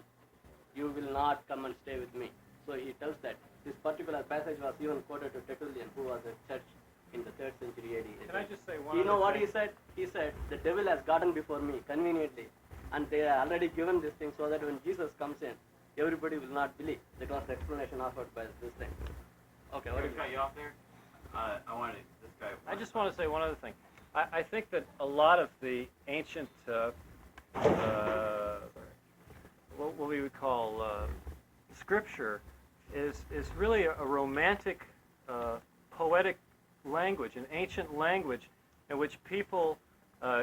you will not come and stay with me. So he tells that. This particular passage was even quoted to Tertullian, who was a church in the 3rd century AD. Can I just say one You know other what thing? he said? He said, the devil has gotten before me conveniently, and they are already given this thing so that when Jesus comes in, everybody will not believe. That was the explanation offered by this thing. Okay, what Can is I cut you off there? I wanted this guy. I just want to say one other thing. I think that a lot of the ancient, what we would call scripture, is really a romantic, poetic language, an ancient language in which people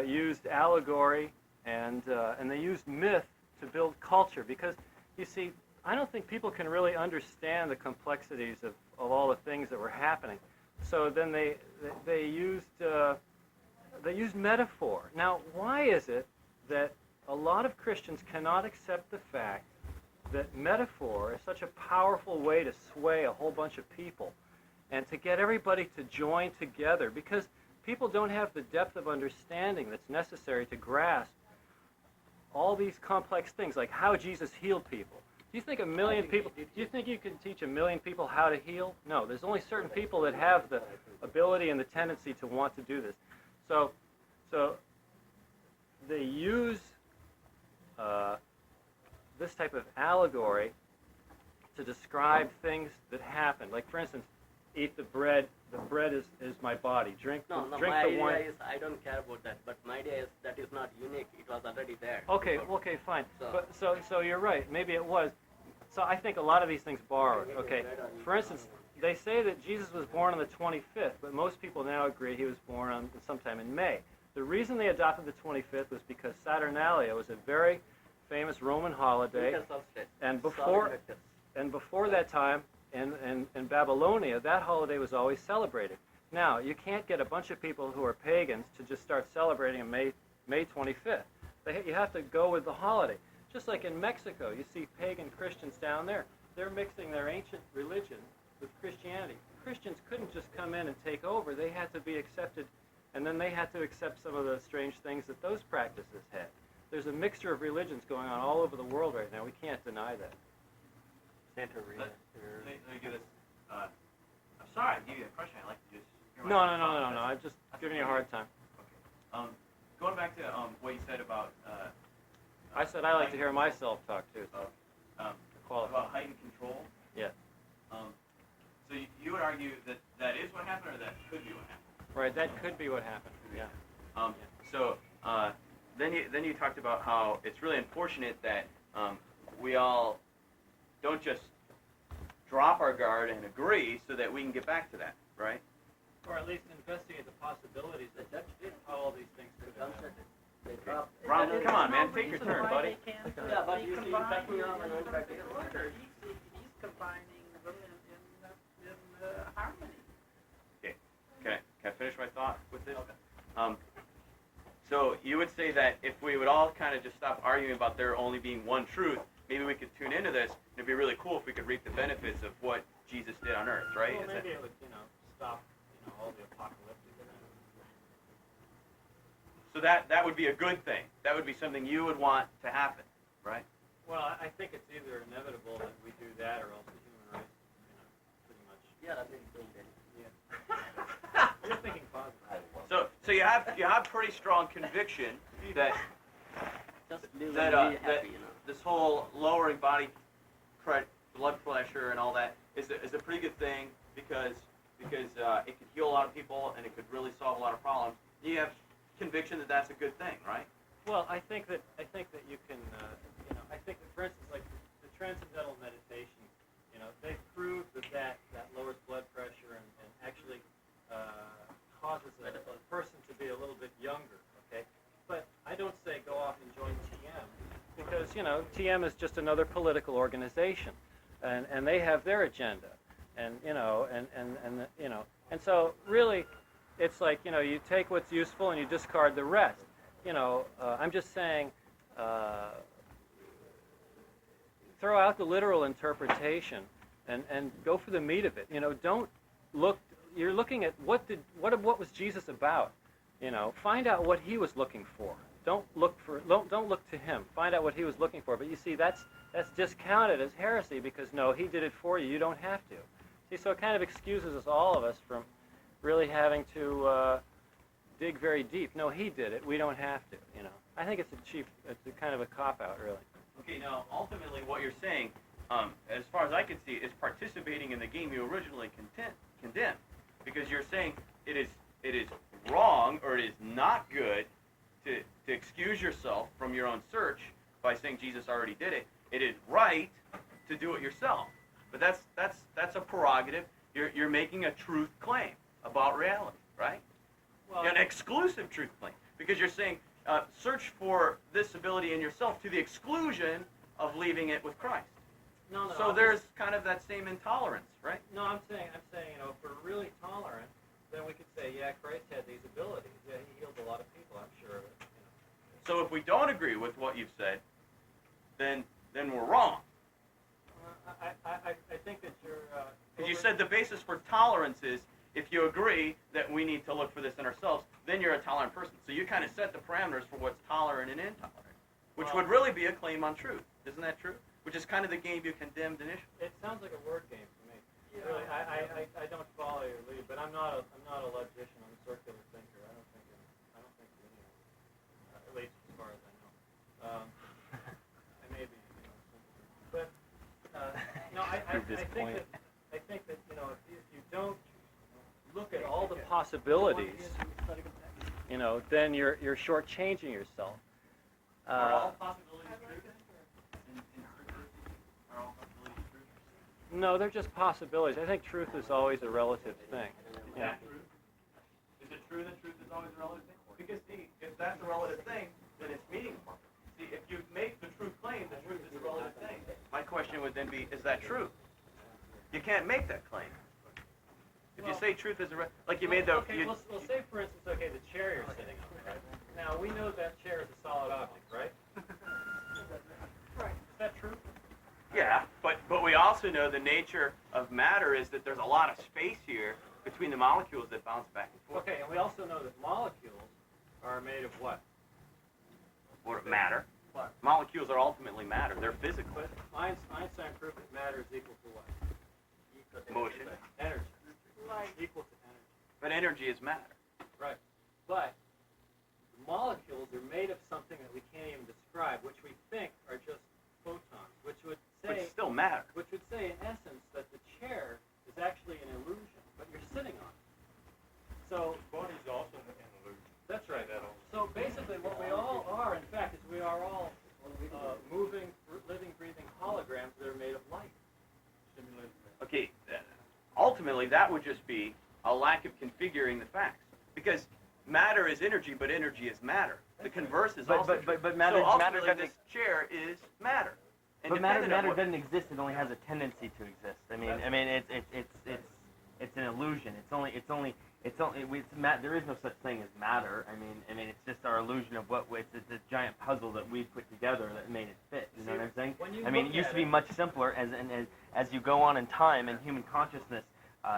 used allegory and they used myth to build culture. Because, you see, I don't think people can really understand the complexities of all the things that were happening. So then they used metaphor. Now, why is it that a lot of Christians cannot accept the fact that metaphor is such a powerful way to sway a whole bunch of people and to get everybody to join together? Because people don't have the depth of understanding that's necessary to grasp all these complex things, like how Jesus healed people. Do you think a million people, do you think you can teach a million people how to heal? No, there's only certain people that have the ability and the tendency to want to do this. So they use this type of allegory to describe things that happen. Like, for instance, eat the bread is my body. Drink my the wine. idea is, I don't care about that, but my idea is that is not unique. It was already there. Okay, before. okay, fine. So- But so you're right. Maybe it was. So I think a lot of these things borrowed. Okay, for instance, they say that Jesus was born on the 25th, but most people now agree he was born on sometime in May. The reason they adopted the 25th was because Saturnalia was a very famous Roman holiday, Winter solstice. and Solid vectors. before that time, in Babylonia, that holiday was always celebrated. Now, you can't get a bunch of people who are pagans to just start celebrating on May 25th. You have to go with the holiday. Just like in Mexico, you see pagan Christians down there. They're mixing their ancient religion with Christianity. Christians couldn't just come in and take over. They had to be accepted, and then they had to accept some of the strange things that those practices had. There's a mixture of religions going on all over the world right now. We can't deny that. Santeria. Let me give this. I'm sorry, I gave you a question. I'd like to just. hear my No. thoughts. I'm just giving you a hard time. Okay. Going back to what you said about. I said I like to hear myself talk too. So qualify. About heightened control. Yeah. So you would argue that is what happened, or that could be what happened. Right. That could be what happened. Yeah. So then you talked about how it's really unfortunate that we all don't just drop our guard and agree so that we can get back to that, right? Or at least investigate the possibilities of how all these things could happen. They dropped. Ron, come on, man, take your turn, buddy. Yeah, but you see, backing off and went back to order. He's combining them in harmony. Okay, can I finish my thought with this? Okay. So you would say that if we would all kind of just stop arguing about there only being one truth, maybe we could tune into this, and it'd be really cool if we could reap the benefits of what Jesus did on earth, right? Well, Is that- maybe it would, stop, all the apocalyptic events. So that would be a good thing. That would be something you would want to happen, right? Well, I think it's either inevitable that we do that, or else the human race, pretty much. Yeah, I think so. You're thinking positive. So you have pretty strong conviction that Just live that, and be that happy, this whole lowering blood pressure and all that is a pretty good thing because it could heal a lot of people and it could really solve a lot of problems. You have conviction that that's a good thing, right? Well, I think that you can, I think that, for instance, like the transcendental meditation, they've proved that lowers blood pressure and actually causes a person to be a little bit younger, okay? But I don't say go off and join TM because, TM is just another political organization and they have their agenda and so really it's like, you take what's useful and you discard the rest. I'm just saying throw out the literal interpretation and go for the meat of it. Don't look. You're looking at what was Jesus about. Find out what he was looking for. Don't look to him. Find out what he was looking for. But you see, that's discounted as heresy because no, he did it for you. You don't have to. See, so it kind of excuses all of us from really having to dig very deep. No, he did it. We don't have to. I think it's a kind of a cop-out, really. Okay, now ultimately what you're saying, as far as I can see, is participating in the game you originally condemned, because you're saying it is wrong or it is not good to excuse yourself from your own search by saying Jesus already did it. It is right to do it yourself, but that's a prerogative. You're making a truth claim about reality, right? Well, an exclusive truth claim, because you're saying search for this ability in yourself to the exclusion of leaving it with Christ. No. So there's kind of that same intolerance, right? No, I'm saying, if we're really tolerant, then we could say, yeah, Christ had these abilities. Yeah, he healed a lot of people. I'm sure of it. So if we don't agree with what you've said, then we're wrong. I think that you're. Because you said the basis for tolerance is if you agree that we need to look for this in ourselves, then you're a tolerant person. So you kind of set the parameters for what's tolerant and intolerant, which would really be a claim on truth. Isn't that true? Which is kind of the game you condemned initially. It sounds like a word game to me. Yeah. Really, I don't follow your lead, but I'm not a logician. I'm a circular thinker. I don't think linear, at least as far as I know. I may be, but no, I think that if you don't look at all the possibilities, then you're shortchanging yourself. Are all possibilities true? Are all possibilities true? No, they're just possibilities. I think truth is always a relative thing. Yeah. Is it true that truth is always a relative thing? Because see, if that's a relative thing, then it's meaningful. See, if you make the truth claim, the truth is a relative thing. My question would then be, is that true? You can't make that claim. If you say truth is like you made the... Okay, we'll say, for instance, the chair you're sitting on, right? Now, we know that chair is a solid object, right? Right. Is that true? Yeah, but we also know the nature of matter is that there's a lot of space here between the molecules that bounce back and forth. Okay, and we also know that molecules are made of what? What, matter? What? Molecules are ultimately matter. They're physical. But Einstein proved that matter is equal to what? Motion. Energy. Right. Equal to energy. But energy is matter. Right. But molecules are made of something that we can't even describe, which we think are just photons, which would say... Which still matter. Which would say, in essence, that the chair is actually an illusion, but you're sitting on it. So... Body's also an illusion. That's right. So basically what we all are, in fact, is we are all moving, living, breathing holograms that are made of light. Simulated. Okay, ultimately that would just be a lack of configuring the facts. Because matter is energy, but energy is matter. The converse is also true. But matter, so matter ultimately doesn't. this chair is matter. But matter Independent of what- doesn't exist. It only has a tendency to exist. It's an illusion. There is no such thing as matter. It's just our illusion of what it's a giant puzzle that we put together that made it fit. You know what I'm saying? It used to be much simpler. As you go on in time and human consciousness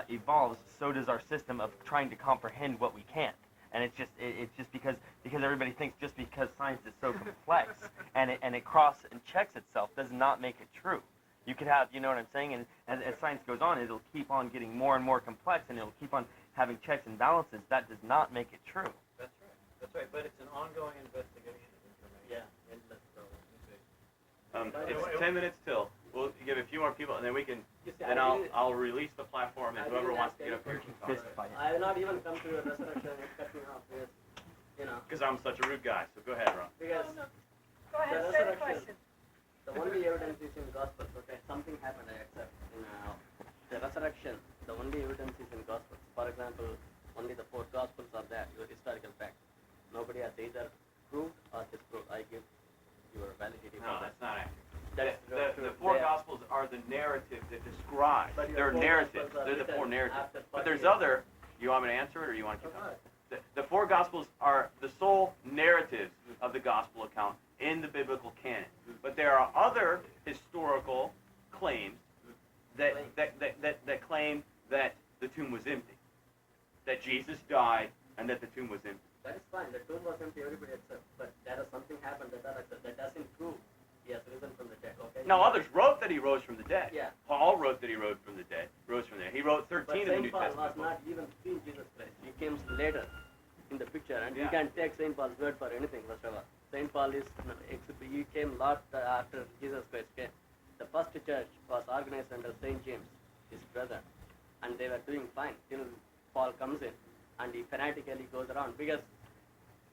evolves, so does our system of trying to comprehend what we can't. And it's just because everybody thinks just because science is so complex and it crosses and checks itself does not make it true. You could have, you know what I'm saying, and as science goes on, it'll keep on getting more and more complex, and it'll keep on having checks and balances. That does not make it true. That's right, but it's an ongoing investigation of information. Yeah, endless problem. It's 10 minutes till. We'll give a few more people, and then we can. You see, Then I I'll really- I'll release the platform, and I whoever really wants to like get up here it. can talk. Fist fight. I will not even come to a resurrection and cut me off because, you know, Because I'm such a rude guy. So go ahead, Ron. because Go ahead, The say the resurrection. question. the only evidence is in Gospels, okay? Something happened, I accept. In the resurrection, the only evidence is in Gospels. For example, only the 4 Gospels are there, your historical fact. Nobody has either proved or disproved. I give your validity No, for that. that's not accurate. That's The true. 4 They are- Gospels are the narrative that describes. But your They're 4 narratives. Gospels are They're the 4 written narratives. after But there's 40 years. other. You want me to answer it, or you want to keep Go going? ahead. The 4 Gospels are the sole narratives of the Gospel account in the biblical canon. But there are other historical claims that claim that the tomb was empty, that Jesus died, and that the tomb was empty. That is fine. The tomb was empty, everybody accepts. But there is something happened that doesn't prove he has risen from the dead, okay? Now, others wrote that he rose from the dead. Yeah. Paul wrote that he rose from the dead. He wrote 13 But of the New Saint Paul was Testament books. not even seen Jesus Christ. He came later in the picture, and Yeah. you can take Saint Paul's word for anything, whatsoever. Saint Paul is he came lot after Jesus Christ came. The first church was organized under Saint James, his brother, and they were doing fine till Paul comes in, and he fanatically goes around because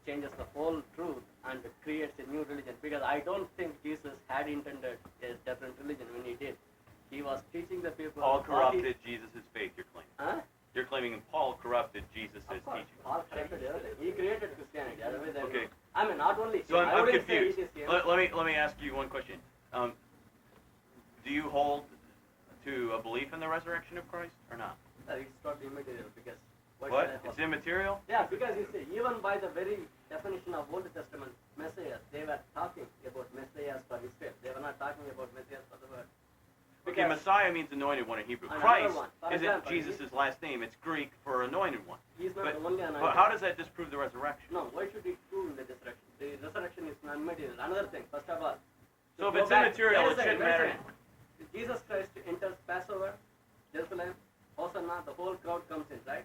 changes the whole truth and creates a new religion. Because I don't think Jesus had intended a different religion when he did. He was teaching the people. Paul what he- corrupted Jesus' faith, you're claiming. Huh? You're claiming Paul corrupted Jesus' Of course, teaching. Paul corrected everything. He created Christianity. Otherwise, I Okay. don't- I mean, not only. So I I'm wouldn't say confused. it is him. Let me ask you one question. Do you hold to a belief in the resurrection of Christ or not? It's not immaterial because. why What? should I hold- It's immaterial? Yeah, because you see, even by the very definition of Old Testament Messiah, they were talking about Messiahs for Israel. They were not talking about Messiahs for the world. Okay, Messiah means anointed one in Hebrew. Another Christ one. For isn't example, Jesus' last name. It's Greek for anointed one. He's not But, the only anointed. but how does that disprove the resurrection? No, why should it prove the resurrection? The resurrection is non-material. Another thing, first of all. So if go it's back- immaterial, wait a it second, shouldn't wait a matter. second. Jesus Christ enters Passover, Jerusalem, Hosanna, the whole crowd comes in, right?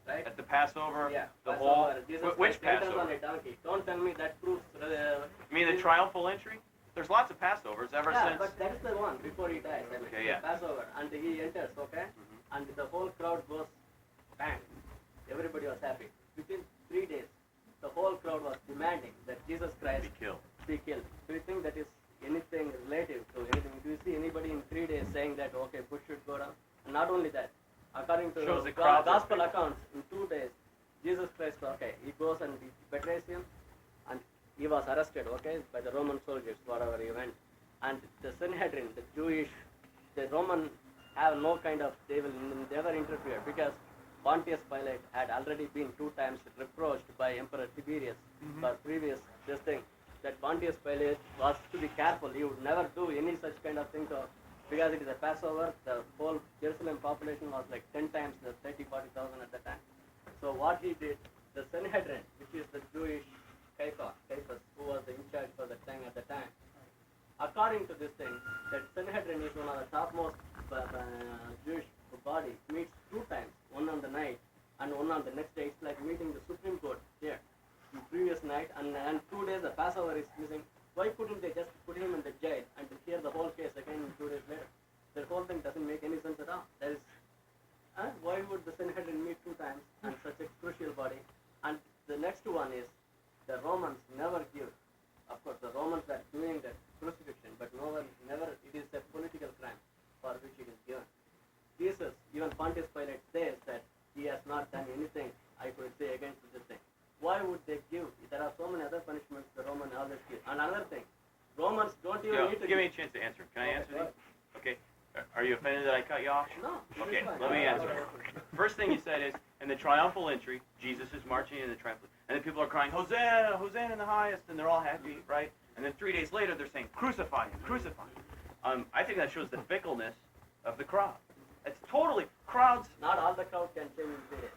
Right? At the Passover, Yeah. the Passover, whole... Jesus Which Christ enters on Passover? a donkey. Don't tell me that proves. You mean the triumphal entry? There's lots of Passovers ever Yeah, since. but that is the one before he dies. I mean, Okay, yeah. Passover, and he enters, okay? Mhm. And the whole crowd goes bang. Everybody was happy. Within 3 days, the whole crowd was demanding that Jesus Christ Be killed. be killed. Do you think that is anything relative to anything? Do you see anybody in 3 days saying that, okay, Bush should go down? And not only that, according to Shows the crowds are gospel big. accounts, in 2 days, Jesus Christ, okay, he goes and he betrays him, and he was arrested, okay, by the Roman soldiers, whatever he went. And the Sanhedrin, the Roman have no kind of, they will never interfere because Pontius Pilate had already been 2 times reproached by Emperor Tiberius for previous this thing. That Pontius Pilate was to be careful. He would never do any such kind of thing because it is a Passover. The whole Jerusalem population was like 10 times the 40,000 at the time. So what he did, the Sanhedrin, which is the Jewish Caiaphas, who was in charge for the time at the time, according to this thing, that Sanhedrin is one of the topmost Jewish body, meets 2 times, one on the night and one on the next day. It's like meeting the Supreme Court here. The previous night and 2 days the Passover is missing. Why couldn't they just put him in the jail and hear the whole case again 2 days later? The whole thing doesn't make any sense at all. There is, why would the Sanhedrin meet 2 times and such a crucial body? And the next one is the Romans never give. Of course, the Romans are doing the crucifixion, but never. It is a political crime for which it is given. Jesus, even Pontius Pilate says that he has not done anything, I could say, against this thing. Why would they give? There are so many other punishments the Roman always give. And another thing, Romans don't even need to Give me a chance to answer. Can I Okay, answer go ahead. these? Okay. Are you offended that I cut you off? No. it is Okay, fine. let me answer. First thing you said is, in the triumphal entry, Jesus is marching in the triumphal, and then people are crying, Hosanna, Hosanna in the highest, and they're all happy, right? And then 3 days later, they're saying, crucify him, crucify him. I think that shows the fickleness of the crowd. It's totally, crowds, Not all the crowd can change in 3 days.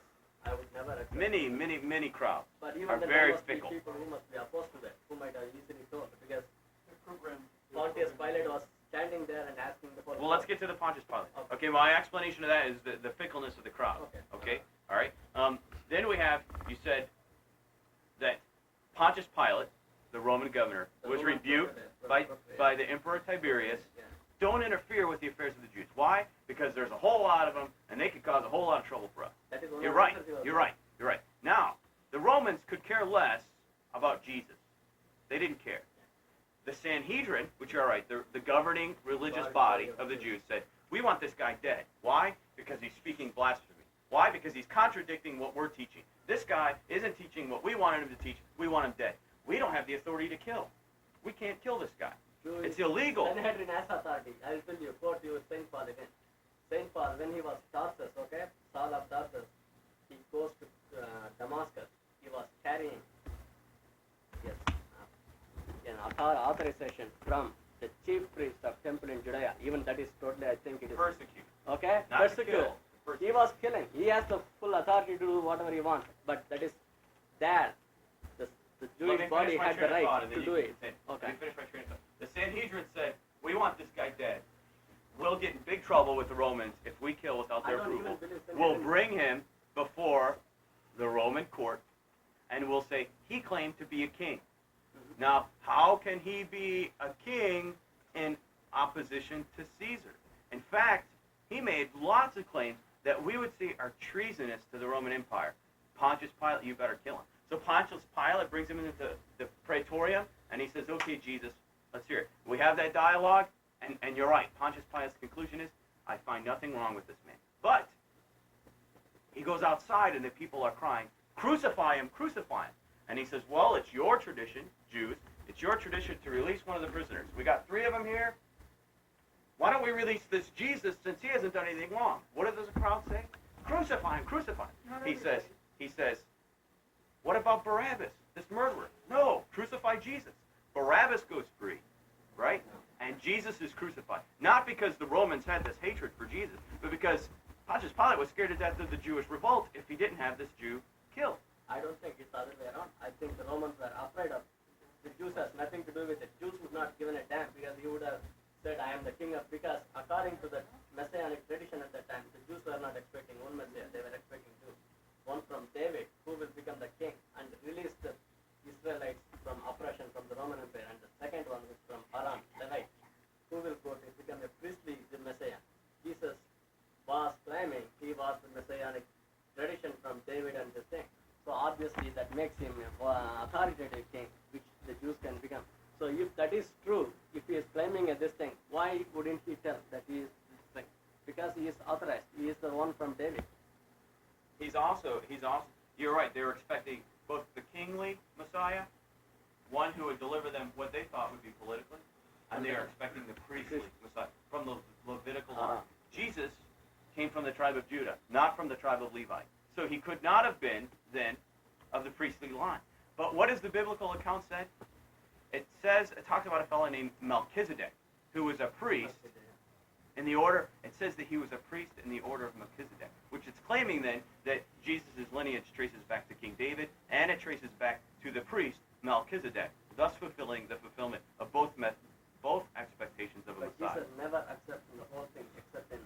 I would never accept Many crowds But even are then, very there must fickle. be people who must be opposed to that, who might have easily told, because Pontius Pilate was standing there and asking the whole Well, let's get to the Pontius Pilate. Okay. Okay, my explanation of that is the fickleness of the crowd. Okay. All right. Then we have, you said that Pontius Pilate, the Roman governor, The was Roman rebuked president, by the Emperor Tiberius. Yeah. Don't interfere with the affairs of the Jews. Why? Because there's a whole lot of them, and they could cause a whole lot of trouble for us. That is one You're of the right. answers you have You're right. You're right. Now, the Romans could care less about Jesus. They didn't care. The Sanhedrin, which are right, the governing religious body of the Jews, said, we want this guy dead. Why? Because he's speaking blasphemy. Why? Because he's contradicting what we're teaching. This guy isn't teaching what we wanted him to teach. We want him dead. We don't have the authority to kill. We can't kill this guy. True, It's illegal. Sanhedrin has authority. I will tell you, quote you Saint Paul again. Saint Paul, when he was Tarsus, okay, Saul of Tarsus, he goes to Damascus. He was carrying, an authorization from the chief priest of temple in Judea. Even that is totally, I think it is. Persecute. Okay, Not to persecute. kill. He was killing. He has the full authority to do whatever he wants. But that is there. The Jewish body had the right to do it. Okay. Let me finish my train of thought. The Sanhedrin said, we want this guy dead. We'll get in big trouble with the Romans if we kill without I their don't approval. even believe We'll Sanhedrin. bring him before the Roman court, and we'll say, he claimed to be a king. Now, how can he be a king in opposition to Caesar? In fact, he made lots of claims that we would say are treasonous to the Roman Empire. Pontius Pilate, you better kill him. So Pontius Pilate brings him into the praetorium, and he says, okay, Jesus, let's hear it. We have that dialogue, and you're right. Pontius Pilate's conclusion is, I find nothing wrong with this man. But he goes outside, and the people are crying, crucify him, crucify him. And he says, well, it's your tradition, Jews, it's your tradition to release one of the prisoners. We got 3 of them here. Why don't we release this Jesus since he hasn't done anything wrong? What does the crowd say? Crucify him, crucify him. He says, what about Barabbas, this murderer? No, crucify Jesus. Barabbas goes free, right? And Jesus is crucified. Not because the Romans had this hatred for Jesus, but because Pontius Pilate was scared to death of the Jewish revolt if he didn't have this Jew killed. I don't think it's the other way around. I think the Romans were afraid of the Jews has nothing to do with it. Jews would not given a damn because he would have said, I am the king of, because according to the messianic tradition at that time, the Jews were not expecting one Messiah, they were expecting 2. One from David, who will become the king and release the Israelites from oppression from the Roman Empire, and the second one is from Aram, Levite, who will go to become a priestly Messiah. Jesus was claiming he was the messianic tradition from David and this thing. So obviously that makes him an authoritative king, which the Jews can become. So if that is true, if he is claiming this thing, why wouldn't he tell that he is this thing? Because he is authorized. He is the one from David. He's also, you're right, they were expecting both the kingly Messiah, one who would deliver them what they thought would be politically, and they are expecting the priestly Messiah from the Levitical line. Jesus came from the tribe of Judah, not from the tribe of Levi. So he could not have been, then, of the priestly line. But what does the biblical account say? It talks about a fellow named Melchizedek, who was a priest in the order, it says that he was a priest in the order of Melchizedek, which is claiming then that Jesus' lineage traces back to King David, and it traces back to the priest Melchizedek, thus fulfilling the fulfillment of both expectations of a But Messiah. Jesus never accepted the whole thing, except in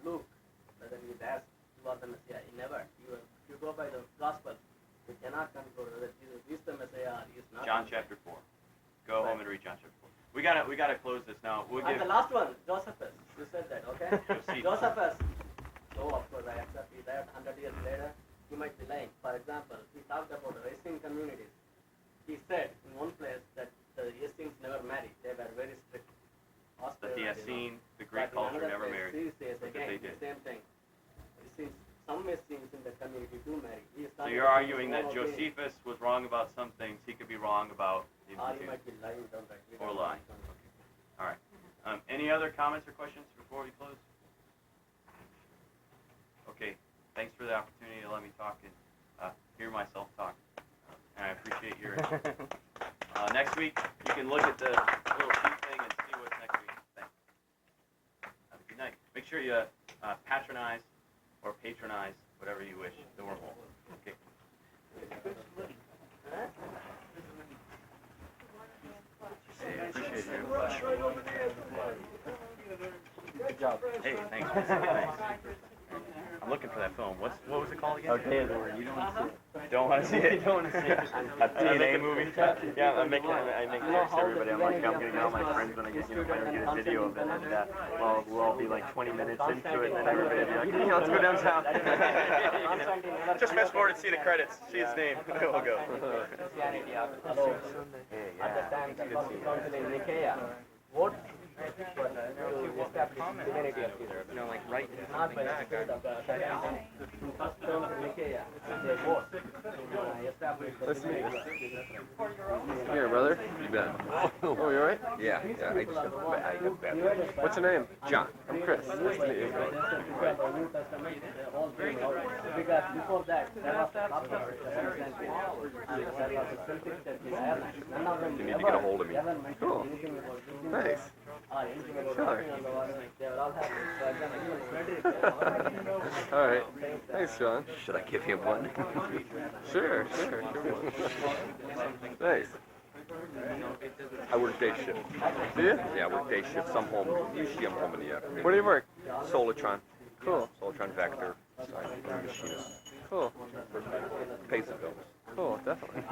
Luke, whether he asked who was the Messiah. He never. If you go by the Gospels, you cannot conclude whether Jesus is the Messiah or he is not. John chapter 4. Go home and read John chapter 4. We gotta close this now. And the last one, Josephus. You said that, okay? Josephus. Oh, of course, I accept he died 100 years later. He might be lying. For example, he talked about Essene communities. He said in one place that the Essenes never married. They were very strict. That the Essene, the Greek culture, never married. He says But again they did. the same thing. Some Essenes in the community do marry. So you're arguing that Josephus was wrong about some things, he could be wrong about the Or he might be lying, don't I? or lying. All right. Any other comments or questions before we close? Okay. Thanks for the opportunity to let me talk and hear myself talk. And I appreciate your interest. Next week, you can look at the little sheet thing and see what's next week. Thanks. Have a good night. Make sure you patronize or patronize whatever you wish. The wormhole. Okay. Hey, I appreciate you. Good job. Hey, thanks. Thanks. I'm looking for that film. What was it called again? Okay, you don't want to see it. Don't want to see it. Don't want to see it. A TNA movie. Yeah, I make jokes to everybody. I'm like, I'm gonna get all my friends when I get, finally get a video of it, and we'll all be like 20 minutes into it, and then everybody will be like, let's go downtown. Just fast forward and see the credits. See his name. We'll go. Christianity alone. At the time, the Council in Nicaea, what to establish divinity of Jesus. Like right Not by the spirit of God. In First Council in Nicaea, they both established the divinity of Jesus. Here, brother. You bet. Oh, you alright? Yeah, I just have bad. What's your name? John. I'm Chris. Nice to meet you. Because the New Testament, they all came out. Because before that, there was a couple of Constantine, and there was a Celtic church in Ireland. None of them You need to get a hold of me. ever mentioned Cool. anything about Jesus Nice. or anything about Sure. walking on the water. They were all happy. So I've done a human Frederick. Alright. Thanks, John. Should I give him one? Sure. Nice. I work day shift. Do you? Yeah, I work day shift. Some home. Usually I'm home in the afternoon. Where do you work? Solitron. Cool. Solitron Vector. Machinist. Cool. Pays the bills. Cool, definitely.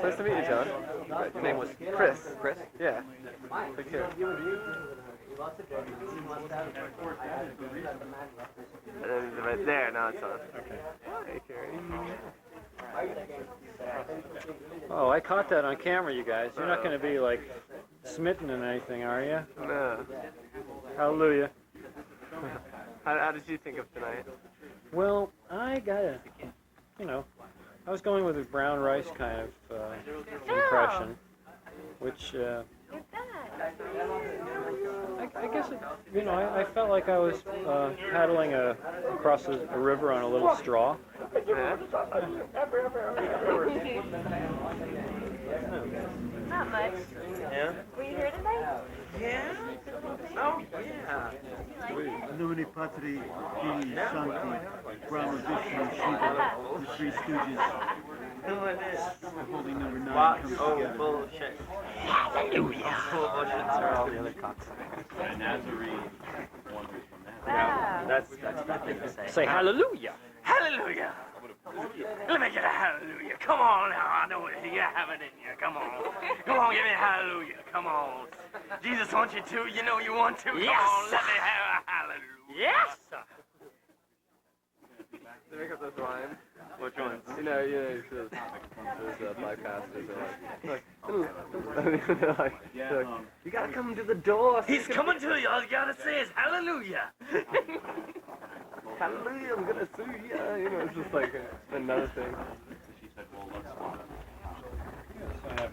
Nice to meet you, John. But your name was Chris. Chris? Yeah. Take care. Right there, now it's on. Okay. Hey, Carrie. Oh, I caught that on camera, you guys. You're not going to be like smitten in anything, are you? No. Hallelujah. How did you think of tonight? Well, I got a, I was going with a brown rice kind of impression, which I guess I felt like I was paddling across a river on a little straw. Yeah. Not much. Yeah? Were you here tonight? Yeah? Oh, yeah. Nomine Patri, Filii, Sancti, Brahma, Vishnu, Shiva, the Three Stooges. No, it is. The holy number 9 What? comes Oh, together. bullshit. Hallelujah. Bullshit are all the other cocks. And Nazarene, one who's from Nazareth. Wow. That's a good thing to say. Say hallelujah. Hallelujah. Let me get a hallelujah. Come on now. I know it. You have it in you. Come on. Come on, give me a hallelujah. Come on. Jesus wants you to. You know you want to. Come on, let me have a hallelujah. Yes, sir. They make up those rhymes. Which ones? Those black pastors are like, you gotta come to the door. He's coming to you. All you gotta say is hallelujah. Hallelujah, I'm gonna sue you. It's just like another thing. She said, well, let's swap it.